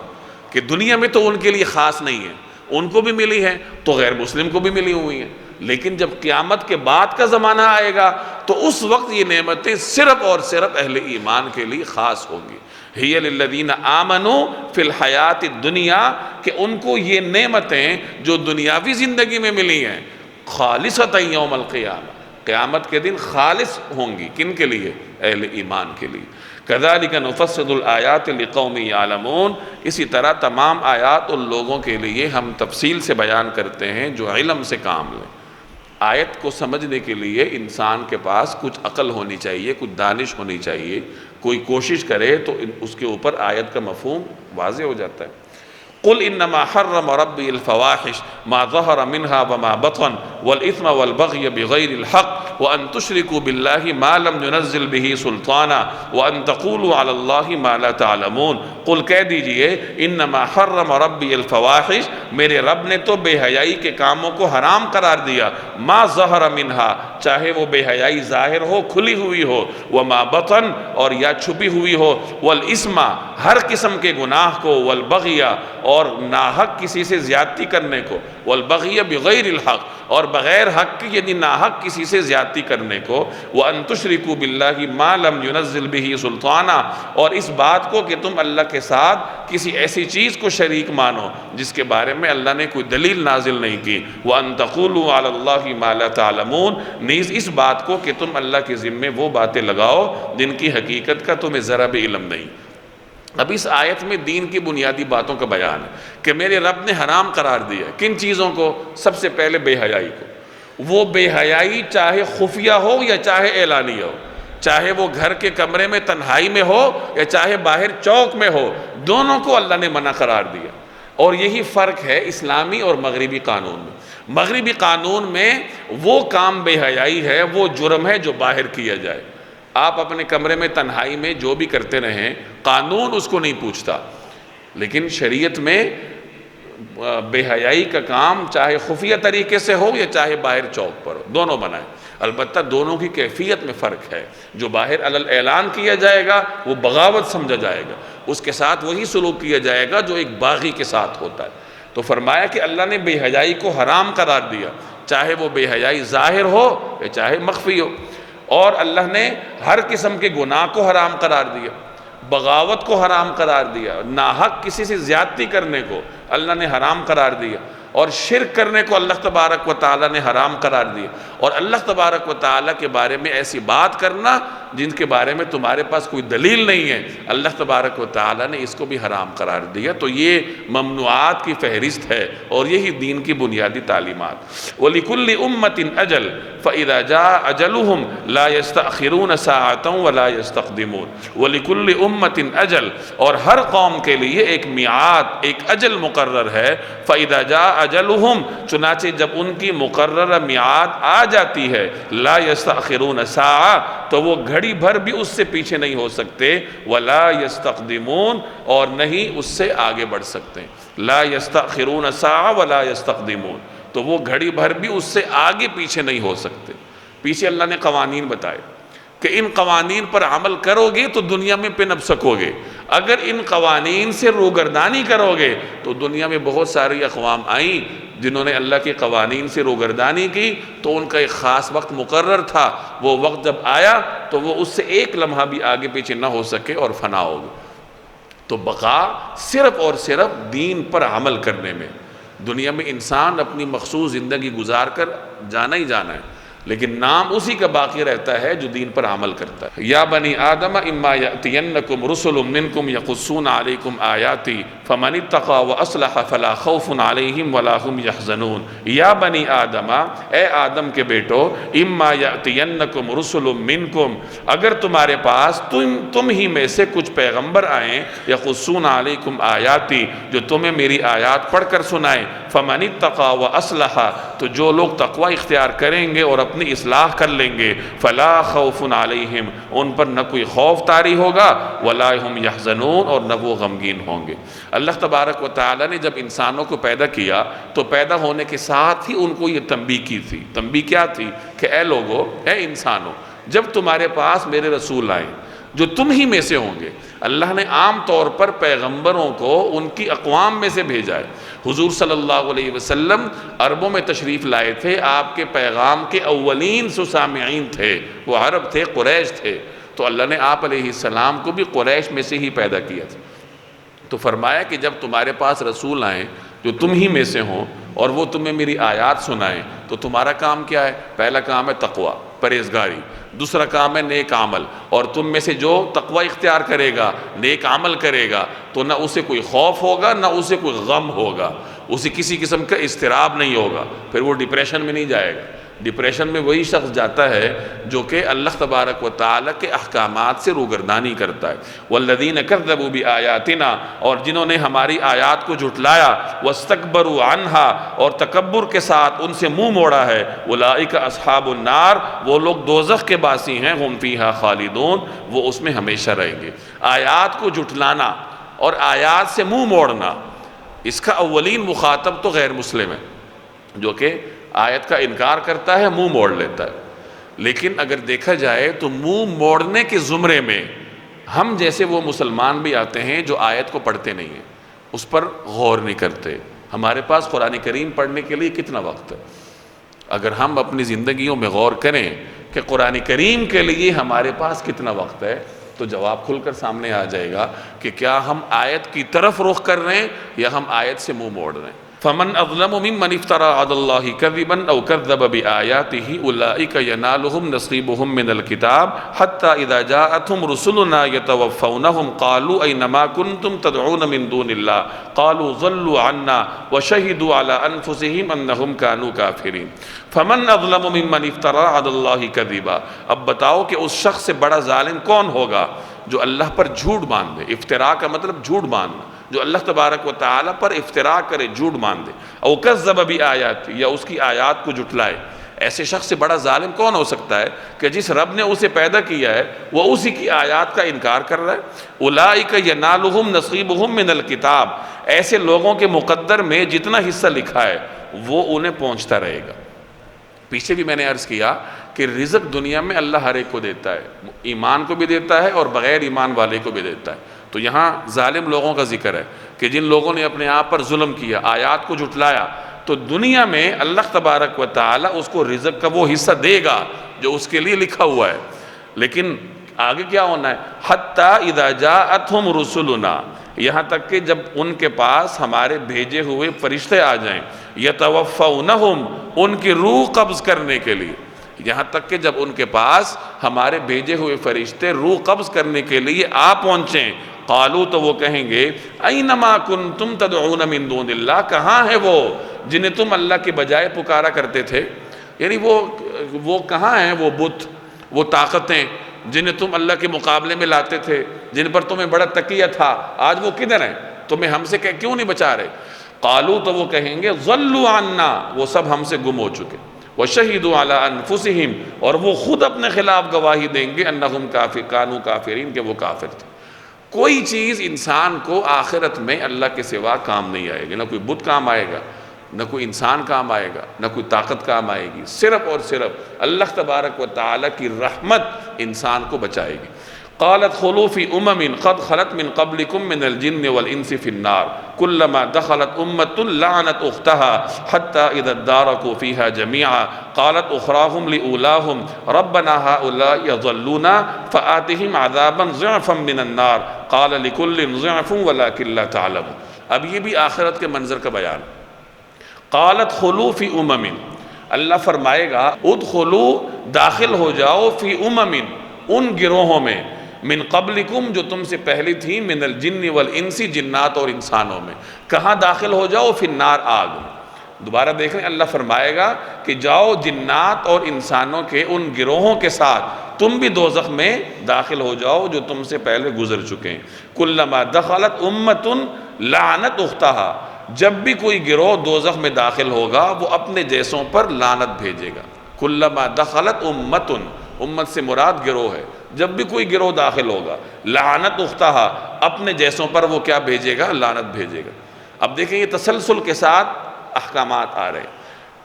Speaker 1: کہ دنیا میں تو ان کے لیے خاص نہیں ہے، ان کو بھی ملی ہیں تو غیر مسلم کو بھی ملی ہوئی ہیں، لیکن جب قیامت کے بعد کا زمانہ آئے گا تو اس وقت یہ نعمتیں صرف اور صرف اہل ایمان کے لیے خاص ہوں گی۔ ہی للذین آمنوا فی الحیات الدنیا، کہ ان کو یہ نعمتیں جو دنیاوی زندگی میں ملی ہیں خالصۃ یوم القیامہ، قیامت کے دن خالص ہوں گی، کن کے لیے؟ اہل ایمان کے لیے۔ کذالک نفصل الآیات لقوم یعلمون، اسی طرح تمام آیات ان لوگوں کے لیے ہم تفصیل سے بیان کرتے ہیں جو علم سے کام لیں۔ آیت کو سمجھنے کے لیے انسان کے پاس کچھ عقل ہونی چاہیے، کچھ دانش ہونی چاہیے، کوئی کوشش کرے تو اس کے اوپر آیت کا مفہوم واضح ہو جاتا ہے۔ قل انما حرم ربی الفواحش ما ظہر منها وما بطن والاثم والبغی بغیر الحق وان تشرکوا باللہ ما لم ينزل به سلطانا وان تقولوا علی اللہ ما لا تعلمون۔ قل کہہ دیجئے، انما حرم ربی الفواحش، میرے رب نے تو بے حیائی کے کاموں کو حرام قرار دیا، ما ظہر منها، چاہے وہ بے حیائی ظاہر ہو، کھلی ہوئی ہو، وما بطن، اور یا چھپی ہوئی ہو، والاثم، ہر قسم کے گناہ کو، والبغی، اور ناحق کسی سے زیادتی کرنے کو، والبغی بغیر الحق، اور بغیر حق کی یعنی ناحق کسی سے زیادتی کرنے کو، وَأَن تُشْرِكُوا بِاللَّهِ مَا لَمْ يُنَزِّلْ بِهِ سُلْطَانًا، اور اس بات کو کہ تم اللہ کے ساتھ کسی ایسی چیز کو شریک مانو جس کے بارے میں اللہ نے کوئی دلیل نازل نہیں کی، وَأَن تَقُولُوا عَلَى اللَّهِ مَا لَا تَعْلَمُونَ، نیز اس بات کو کہ تم اللہ کے ذمے وہ باتیں لگاؤ جن کی حقیقت کا تمہیں ذرا بھی علم نہیں۔ اب اس آیت میں دین کی بنیادی باتوں کا بیان ہے کہ میرے رب نے حرام قرار دیا کن چیزوں کو؟ سب سے پہلے بے حیائی کو۔ وہ بے حیائی چاہے خفیہ ہو یا چاہے اعلانیہ ہو، چاہے وہ گھر کے کمرے میں تنہائی میں ہو یا چاہے باہر چوک میں ہو، دونوں کو اللہ نے منع قرار دیا۔ اور یہی فرق ہے اسلامی اور مغربی قانون میں۔ مغربی قانون میں وہ کام بے حیائی ہے، وہ جرم ہے جو باہر کیا جائے۔ آپ اپنے کمرے میں تنہائی میں جو بھی کرتے رہیں، قانون اس کو نہیں پوچھتا، لیکن شریعت میں بے حیائی کا کام چاہے خفیہ طریقے سے ہو یا چاہے باہر چوک پر ہو، دونوں منع ہے۔ البتہ دونوں کی کیفیت میں فرق ہے، جو باہر علل اعلان کیا جائے گا وہ بغاوت سمجھا جائے گا، اس کے ساتھ وہی سلوک کیا جائے گا جو ایک باغی کے ساتھ ہوتا ہے۔ تو فرمایا کہ اللہ نے بے حیائی کو حرام قرار دیا، چاہے وہ بے حیائی ظاہر ہو یا چاہے مخفی ہو، اور اللہ نے ہر قسم کے گناہ کو حرام قرار دیا، بغاوت کو حرام قرار دیا، ناحق کسی سے زیادتی کرنے کو اللہ نے حرام قرار دیا، اور شرک کرنے کو اللہ تبارک و تعالیٰ نے حرام قرار دیا، اور اللہ تبارک و تعالیٰ کے بارے میں ایسی بات کرنا جن کے بارے میں تمہارے پاس کوئی دلیل نہیں ہے، اللہ تبارک و تعالیٰ نے اس کو بھی حرام قرار دیا۔ تو یہ ممنوعات کی فہرست ہے، اور یہی دین کی بنیادی تعلیمات۔ وَلِكُلِّ أُمَّةٍ أَجَلٌ فَإِذَا جَاءَ أَجَلُهُمْ لَا يَسْتَأْخِرُونَ سَاعَةً وَلَا يَسْتَقْدِمُونَ۔ وَلِكُلِّ أُمَّةٍ أَجَلٌ، اور ہر قوم کے لیے ایک میعاد، ایک اجل مقرر ہے۔ فَإِذَا جَاءَ أَجَلُهُمْ، چنانچہ جب ان کی مقررہ میعاد آ جاتی ہے، لَا يَسْتَأْخِرُونَ سَاعَةً، تو وہ گھڑی بھر بھی اس سے پیچھے نہیں ہو سکتے، وَلَا يَسْتَقْدِمُونَ، اور نہیں اس سے آگے بڑھ سکتے۔ لَا يَسْتَأْخِرُونَ سَاعَةً وَلَا يَسْتَقْدِمُونَ، تو وہ گھڑی بھر بھی اس سے آگے پیچھے نہیں ہو سکتے۔ پیچھے اللہ نے قوانین بتائے کہ ان قوانین پر عمل کرو گے تو دنیا میں پنپ سکو گے، اگر ان قوانین سے روگردانی کرو گے تو دنیا میں بہت ساری اقوام آئیں جنہوں نے اللہ کے قوانین سے روگردانی کی، تو ان کا ایک خاص وقت مقرر تھا، وہ وقت جب آیا تو وہ اس سے ایک لمحہ بھی آگے پیچھے نہ ہو سکے اور فنا ہو گئے۔ تو بقا صرف اور صرف دین پر عمل کرنے میں۔ دنیا میں انسان اپنی مخصوص زندگی گزار کر جانا ہی جانا ہے، لیکن نام اسی کا باقی رہتا ہے جو دین پر عمل کرتا ہے۔ یا بنی آدم اما یأتینکم رسل منکم یقصون علیکم آیاتی فمن اتقى واصلح فلا خوف علیہم ولا هم یحزنون۔ یا بنی آدم، اے آدم کے بیٹو، اما یأتینکم رسل منکم، اگر تمہارے پاس تم ہی میں سے کچھ پیغمبر آئیں، یقصون علیکم آیاتی، جو تمہیں میری آیات پڑھ کر سنائیں، فمن اتقى واصلح، تو جو لوگ تقوی اختیار کریں گے اور اپنی اصلاح کر لیں گے، فلا خوف علیہم، ان پر نہ کوئی خوف طاری ہوگا، ولا هم یحزنون، اور نہ وہ غمگین ہوں گے۔ اللہ تبارک و تعالی نے جب انسانوں کو پیدا کیا تو پیدا ہونے کے ساتھ ہی ان کو یہ تنبیہ کی تھی۔ تنبیہ کیا تھی؟ کہ اے لوگو، اے انسانوں، جب تمہارے پاس میرے رسول آئیں جو تم ہی میں سے ہوں گے، اللہ نے عام طور پر پیغمبروں کو ان کی اقوام میں سے بھیجا ہے۔ حضور صلی اللہ علیہ وسلم عربوں میں تشریف لائے تھے، آپ کے پیغام کے اولین سامعین تھے، وہ عرب تھے، قریش تھے، تو اللہ نے آپ علیہ السلام کو بھی قریش میں سے ہی پیدا کیا تھا۔ تو فرمایا کہ جب تمہارے پاس رسول آئیں جو تم ہی میں سے ہوں اور وہ تمہیں میری آیات سنائیں، تو تمہارا کام کیا ہے؟ پہلا کام ہے تقوی، پرہیزگاری، دوسرا کام ہے نیک عمل، اور تم میں سے جو تقوی اختیار کرے گا، نیک عمل کرے گا، تو نہ اسے کوئی خوف ہوگا، نہ اسے کوئی غم ہوگا، اسے کسی قسم کا اضطراب نہیں ہوگا، پھر وہ ڈپریشن میں نہیں جائے گا۔ ڈپریشن میں وہی شخص جاتا ہے جو کہ اللہ تبارک و تعالیٰ کے احکامات سے روگردانی کرتا ہے۔ والذین کذبوا بآیاتنا، اور جنہوں نے ہماری آیات کو جھٹلایا، واستکبروا عنہا، اور تکبر کے ساتھ ان سے منہ موڑا ہے، اولئک اصحاب النار، وہ لوگ دوزخ کے باسی ہیں، ہم فیہا خالدون، وہ اس میں ہمیشہ رہیں گے۔ آیات کو جھٹلانا اور آیات سے منہ موڑنا، اس کا اولین مخاطب تو غیر مسلم ہے، جو کہ آیت کا انکار کرتا ہے، منہ موڑ لیتا ہے۔ لیکن اگر دیکھا جائے تو منہ موڑنے کے زمرے میں ہم جیسے وہ مسلمان بھی آتے ہیں جو آیت کو پڑھتے نہیں ہیں، اس پر غور نہیں کرتے۔ ہمارے پاس قرآن کریم پڑھنے کے لیے کتنا وقت ہے؟ اگر ہم اپنی زندگیوں میں غور کریں کہ قرآن کریم کے لیے ہمارے پاس کتنا وقت ہے، تو جواب کھل کر سامنے آ جائے گا کہ کیا ہم آیت کی طرف رخ کر رہے ہیں یا ہم آیت سے منہ موڑ رہے ہیں۔ فمن اظلم ممن افترى على الله كذبا او كذب بآياته اولئك ينالهم نصيبهم من الكتاب حتى اذا جاءتهم رسلنا يتوفونهم قالوا اينما كنتم تدعون من دون الله قالوا ضلوا عنا وشهدوا على انفسهم انهم كانوا كافرين۔ فمن اظلم ممن افترى على الله كذبا، اب بتاؤ کہ اس شخص سے بڑا ظالم کون ہوگا جو اللہ پر جھوٹ باندھے۔ افتراء کا مطلب جھوٹ باندھنا، جو اللہ تبارک و تعالیٰ پر افتراء کرے، جھوٹ باندھے، او کذب بآیات، یا اس کی آیات کو جھٹلائے۔ ایسے شخص سے بڑا ظالم کون ہو سکتا ہے کہ جس رب نے اسے پیدا کیا ہے وہ اسی کی آیات کا انکار کر رہا ہے۔ اولئک ینالہم نصیبہم من الکتاب، ایسے لوگوں کے مقدر میں جتنا حصہ لکھا ہے وہ انہیں پہنچتا رہے گا۔ پیچھے بھی میں نے عرض کیا کہ رزق دنیا میں اللہ ہر ایک کو دیتا ہے، ایمان کو بھی دیتا ہے اور بغیر ایمان والے کو بھی دیتا ہے۔ تو یہاں ظالم لوگوں کا ذکر ہے کہ جن لوگوں نے اپنے آپ پر ظلم کیا، آیات کو جھٹلایا، تو دنیا میں اللہ تبارک و تعالیٰ اس کو رزق کا وہ حصہ دے گا جو اس کے لیے لکھا ہوا ہے۔ لیکن آگے کیا ہونا ہے؟ حتیٰ اذا جاءتہم رسلنا، یہاں تک کہ جب ان کے پاس ہمارے بھیجے ہوئے فرشتے آ جائیں، یتوفونہم، ان کی روح قبض کرنے کے لیے، یہاں تک کہ جب ان کے پاس ہمارے بھیجے ہوئے فرشتے روح قبض کرنے کے لیے آ پہنچیں، قالو، تو وہ کہیں گے اینما کنتم تدعون من دون اللہ، کہاں ہے وہ جنہیں تم اللہ کے بجائے پکارا کرتے تھے؟ یعنی وہ کہاں ہیں وہ بت، وہ طاقتیں جنہیں تم اللہ کے مقابلے میں لاتے تھے، جن پر تمہیں بڑا تقیہ تھا، آج وہ کدھر ہیں؟ تمہیں ہم سے کیوں نہیں بچا رہے؟ قالو، تو وہ کہیں گے ضلوا عنا، وہ سب ہم سے گم ہو چکے، وشہدوا علی انفسہم، اور وہ خود اپنے خلاف گواہی دیں گے، انہم کانوا کافرین، کہ وہ کافر تھے۔ کوئی چیز انسان کو آخرت میں اللہ کے سوا کام نہیں آئے گی، نہ کوئی بت کام آئے گا، نہ کوئی انسان کام آئے گا، نہ کوئی طاقت کام آئے گی، صرف اور صرف اللہ تبارک و تعالی کی رحمت انسان کو بچائے گی۔ قالت خلوا فی امم قد خلت من قبلکم من الجن والانس فی النار کلما دخلت امۃ لعنت اختها حتى اذا ادارکوا فیہا جمیعا قالت اخراہم لأولاہم ربنا هؤلاء یضلونا فآتہم عذابا ضعفا من النار قال لکل ضعف ولکن لا تعلمون۔ اب یہ بھی آخرت کے منظر کا بیان۔ قالت خلوا فی امم، اللہ فرمائے گا ادخلوا، داخل ہو جاؤ، فی امم، ان گروہوں میں، من قبلکم، جو تم سے پہلی تھی، من الجن والانس، جنات اور انسانوں میں۔ کہاں داخل ہو جاؤ؟ فی النار، آگ میں۔ دوبارہ دیکھ لیں، اللہ فرمائے گا کہ جاؤ جنات اور انسانوں کے ان گروہوں کے ساتھ تم بھی دوزخ میں داخل ہو جاؤ جو تم سے پہلے گزر چکے ہیں۔ کلما دخلت امۃ لعنت اختہا، جب بھی کوئی گروہ دوزخ میں داخل ہوگا وہ اپنے جیسوں پر لعنت بھیجے گا۔ کلما دخلت امۃ، امت سے مراد گروہ ہے، جب بھی کوئی گروہ داخل ہوگا، لعنت اختہا، اپنے جیسوں پر وہ کیا بھیجے گا؟ لعنت بھیجے گا۔ اب دیکھیں یہ تسلسل کے ساتھ احکامات آ رہے ہیں۔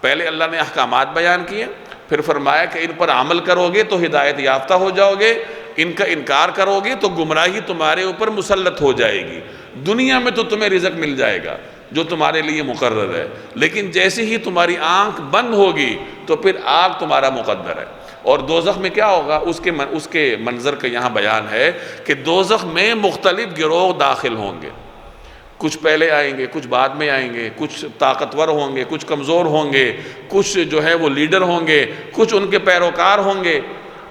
Speaker 1: پہلے اللہ نے احکامات بیان کیے، پھر فرمایا کہ ان پر عمل کرو گے تو ہدایت یافتہ ہو جاؤ گے، ان کا انکار کرو گے تو گمراہی تمہارے اوپر مسلط ہو جائے گی۔ دنیا میں تو تمہیں رزق مل جائے گا جو تمہارے لیے مقرر ہے، لیکن جیسے ہی تمہاری آنکھ بند ہوگی تو پھر آگ تمہارا مقدر ہے۔ اور دوزخ میں کیا ہوگا؟ اس کے منظر کا یہاں بیان ہے کہ دوزخ میں مختلف گروہ داخل ہوں گے، کچھ پہلے آئیں گے، کچھ بعد میں آئیں گے، کچھ طاقتور ہوں گے، کچھ کمزور ہوں گے، کچھ جو ہے وہ لیڈر ہوں گے، کچھ ان کے پیروکار ہوں گے۔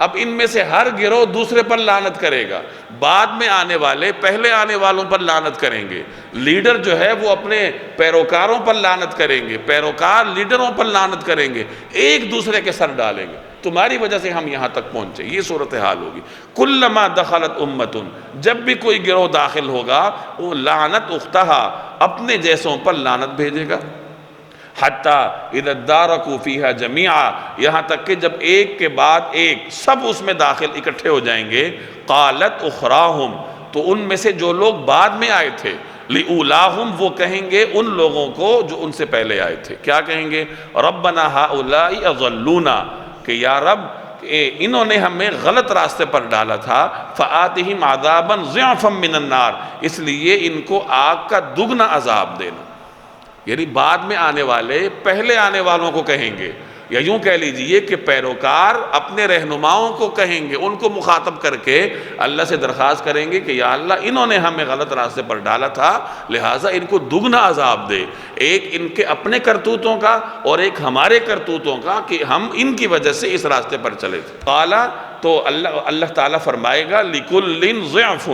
Speaker 1: اب ان میں سے ہر گروہ دوسرے پر لعنت کرے گا، بعد میں آنے والے پہلے آنے والوں پر لعنت کریں گے، لیڈر جو ہے وہ اپنے پیروکاروں پر لعنت کریں گے، پیروکار لیڈروں پر لعنت کریں گے، ایک دوسرے کے سر ڈالیں گے، تمہاری وجہ سے ہم یہاں تک پہنچے۔ یہ صورتحال ہوگی۔ کلما دخلت امۃ، جب بھی کوئی گروہ داخل ہوگا وہ لعنت اختہا، اپنے جیسوں پر لعنت بھیجے گا، حتیٰ اذا ادارکوا فیہا جمیعا، یہاں تک کہ جب ایک کے بعد ایک سب اس میں داخل اکٹھے ہو جائیں گے، قالت اخراہم، تو ان میں سے جو لوگ بعد میں آئے تھے، لأولاہم، وہ کہیں گے ان لوگوں کو جو ان سے پہلے آئے تھے، کیا کہیں گے؟ ربنا ہؤلاء اضلونا، کہ یا رب انہوں نے ہمیں غلط راستے پر ڈالا تھا، فآتہم عذابا ضعفا من النار، اس لیے ان کو آگ کا دگنا عذاب دینا۔ یعنی بعد میں آنے والے پہلے آنے والوں کو کہیں گے، یا یوں کہہ لیجئے کہ پیروکار اپنے رہنماؤں کو کہیں گے، ان کو مخاطب کر کے اللہ سے درخواست کریں گے کہ یا اللہ انہوں نے ہمیں غلط راستے پر ڈالا تھا، لہٰذا ان کو دگنا عذاب دے، ایک ان کے اپنے کرتوتوں کا اور ایک ہمارے کرتوتوں کا، کہ ہم ان کی وجہ سے اس راستے پر چلے تھے۔ قال، تو اللہ تعالیٰ فرمائے گا لکل ضعف،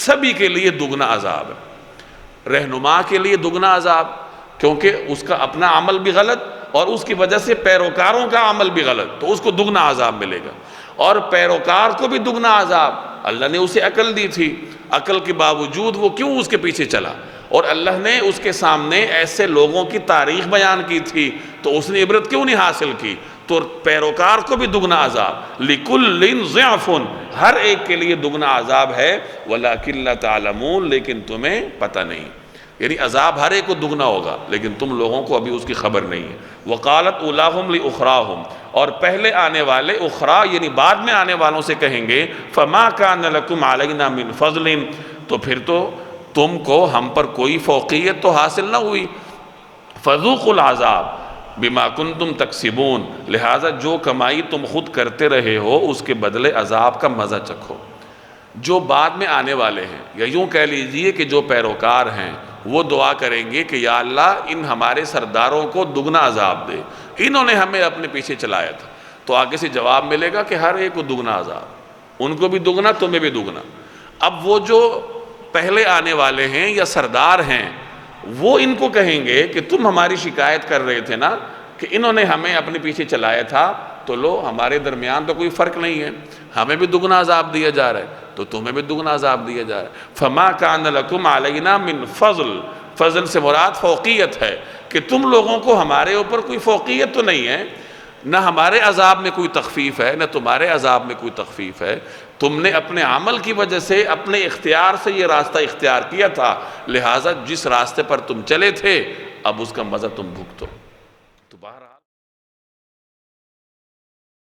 Speaker 1: سبھی کے لیے دگنا عذاب ہے۔ رہنما کے لیے دگنا عذاب، کیونکہ اس کا اپنا عمل بھی غلط اور اس کی وجہ سے پیروکاروں کا عمل بھی غلط، تو اس کو دگنا عذاب ملے گا۔ اور پیروکار کو بھی دگنا عذاب، اللہ نے اسے عقل دی تھی، عقل کے باوجود وہ کیوں اس کے پیچھے چلا، اور اللہ نے اس کے سامنے ایسے لوگوں کی تاریخ بیان کی تھی تو اس نے عبرت کیوں نہیں حاصل کی، تو پیروکار کو بھی دگنا عذاب۔ لِكُلٍّ ضِعْفٌ، ہر ایک کے لیے دگنا عذاب ہے، وَلَكِنْ لَا تَعْلَمُونَ، لیکن تمہیں پتہ نہیں۔ یعنی عذاب ہر ایک کو دگنا ہوگا لیکن تم لوگوں کو ابھی اس کی خبر نہیں ہے۔ وَقَالَتْ أُولَاهُمْ لِأُخْرَاهُمْ، اور پہلے آنے والے اخرا یعنی بعد میں آنے والوں سے کہیں گے، فَمَا كَانَ لَكُمْ عَلَيْنَا مِنْ فَضْلٍ، تو پھر تو تم کو ہم پر کوئی فوقیت تو حاصل نہ ہوئی، فَذُوقُوا الْعَذَابَ بِمَا كُنْتُمْ تَكْسِبُونَ، لہٰذا جو کمائی تم خود کرتے رہے ہو اس کے بدلے عذاب کا مزہ چکھو۔ جو بعد میں آنے والے ہیں، یا یوں کہہ لیجئے کہ جو پیروکار ہیں، وہ دعا کریں گے کہ یا اللہ ان ہمارے سرداروں کو دگنا عذاب دے، انہوں نے ہمیں اپنے پیچھے چلایا تھا۔ تو آگے سے جواب ملے گا کہ ہر ایک کو دگنا عذاب، ان کو بھی دگنا، تمہیں بھی دگنا۔ اب وہ جو پہلے آنے والے ہیں یا سردار ہیں وہ ان کو کہیں گے کہ تم ہماری شکایت کر رہے تھے نا کہ انہوں نے ہمیں اپنے پیچھے چلایا تھا، تو لو ہمارے درمیان تو کوئی فرق نہیں ہے، ہمیں بھی دگنا عذاب دیا جا رہا ہے تو تمہیں بھی دگنا عذاب دیا جا رہا ہے۔ فما کان لکم علینا من فضل، فضل سے مراد فوقیت ہے کہ تم لوگوں کو ہمارے اوپر کوئی فوقیت تو نہیں ہے، نہ ہمارے عذاب میں کوئی تخفیف ہے نہ تمہارے عذاب میں کوئی تخفیف ہے، تم نے اپنے عمل کی وجہ سے اپنے اختیار سے یہ راستہ اختیار کیا تھا، لہٰذا جس راستے پر تم چلے تھے اب اس کا مزہ تم بھگتو۔ تو بہرحال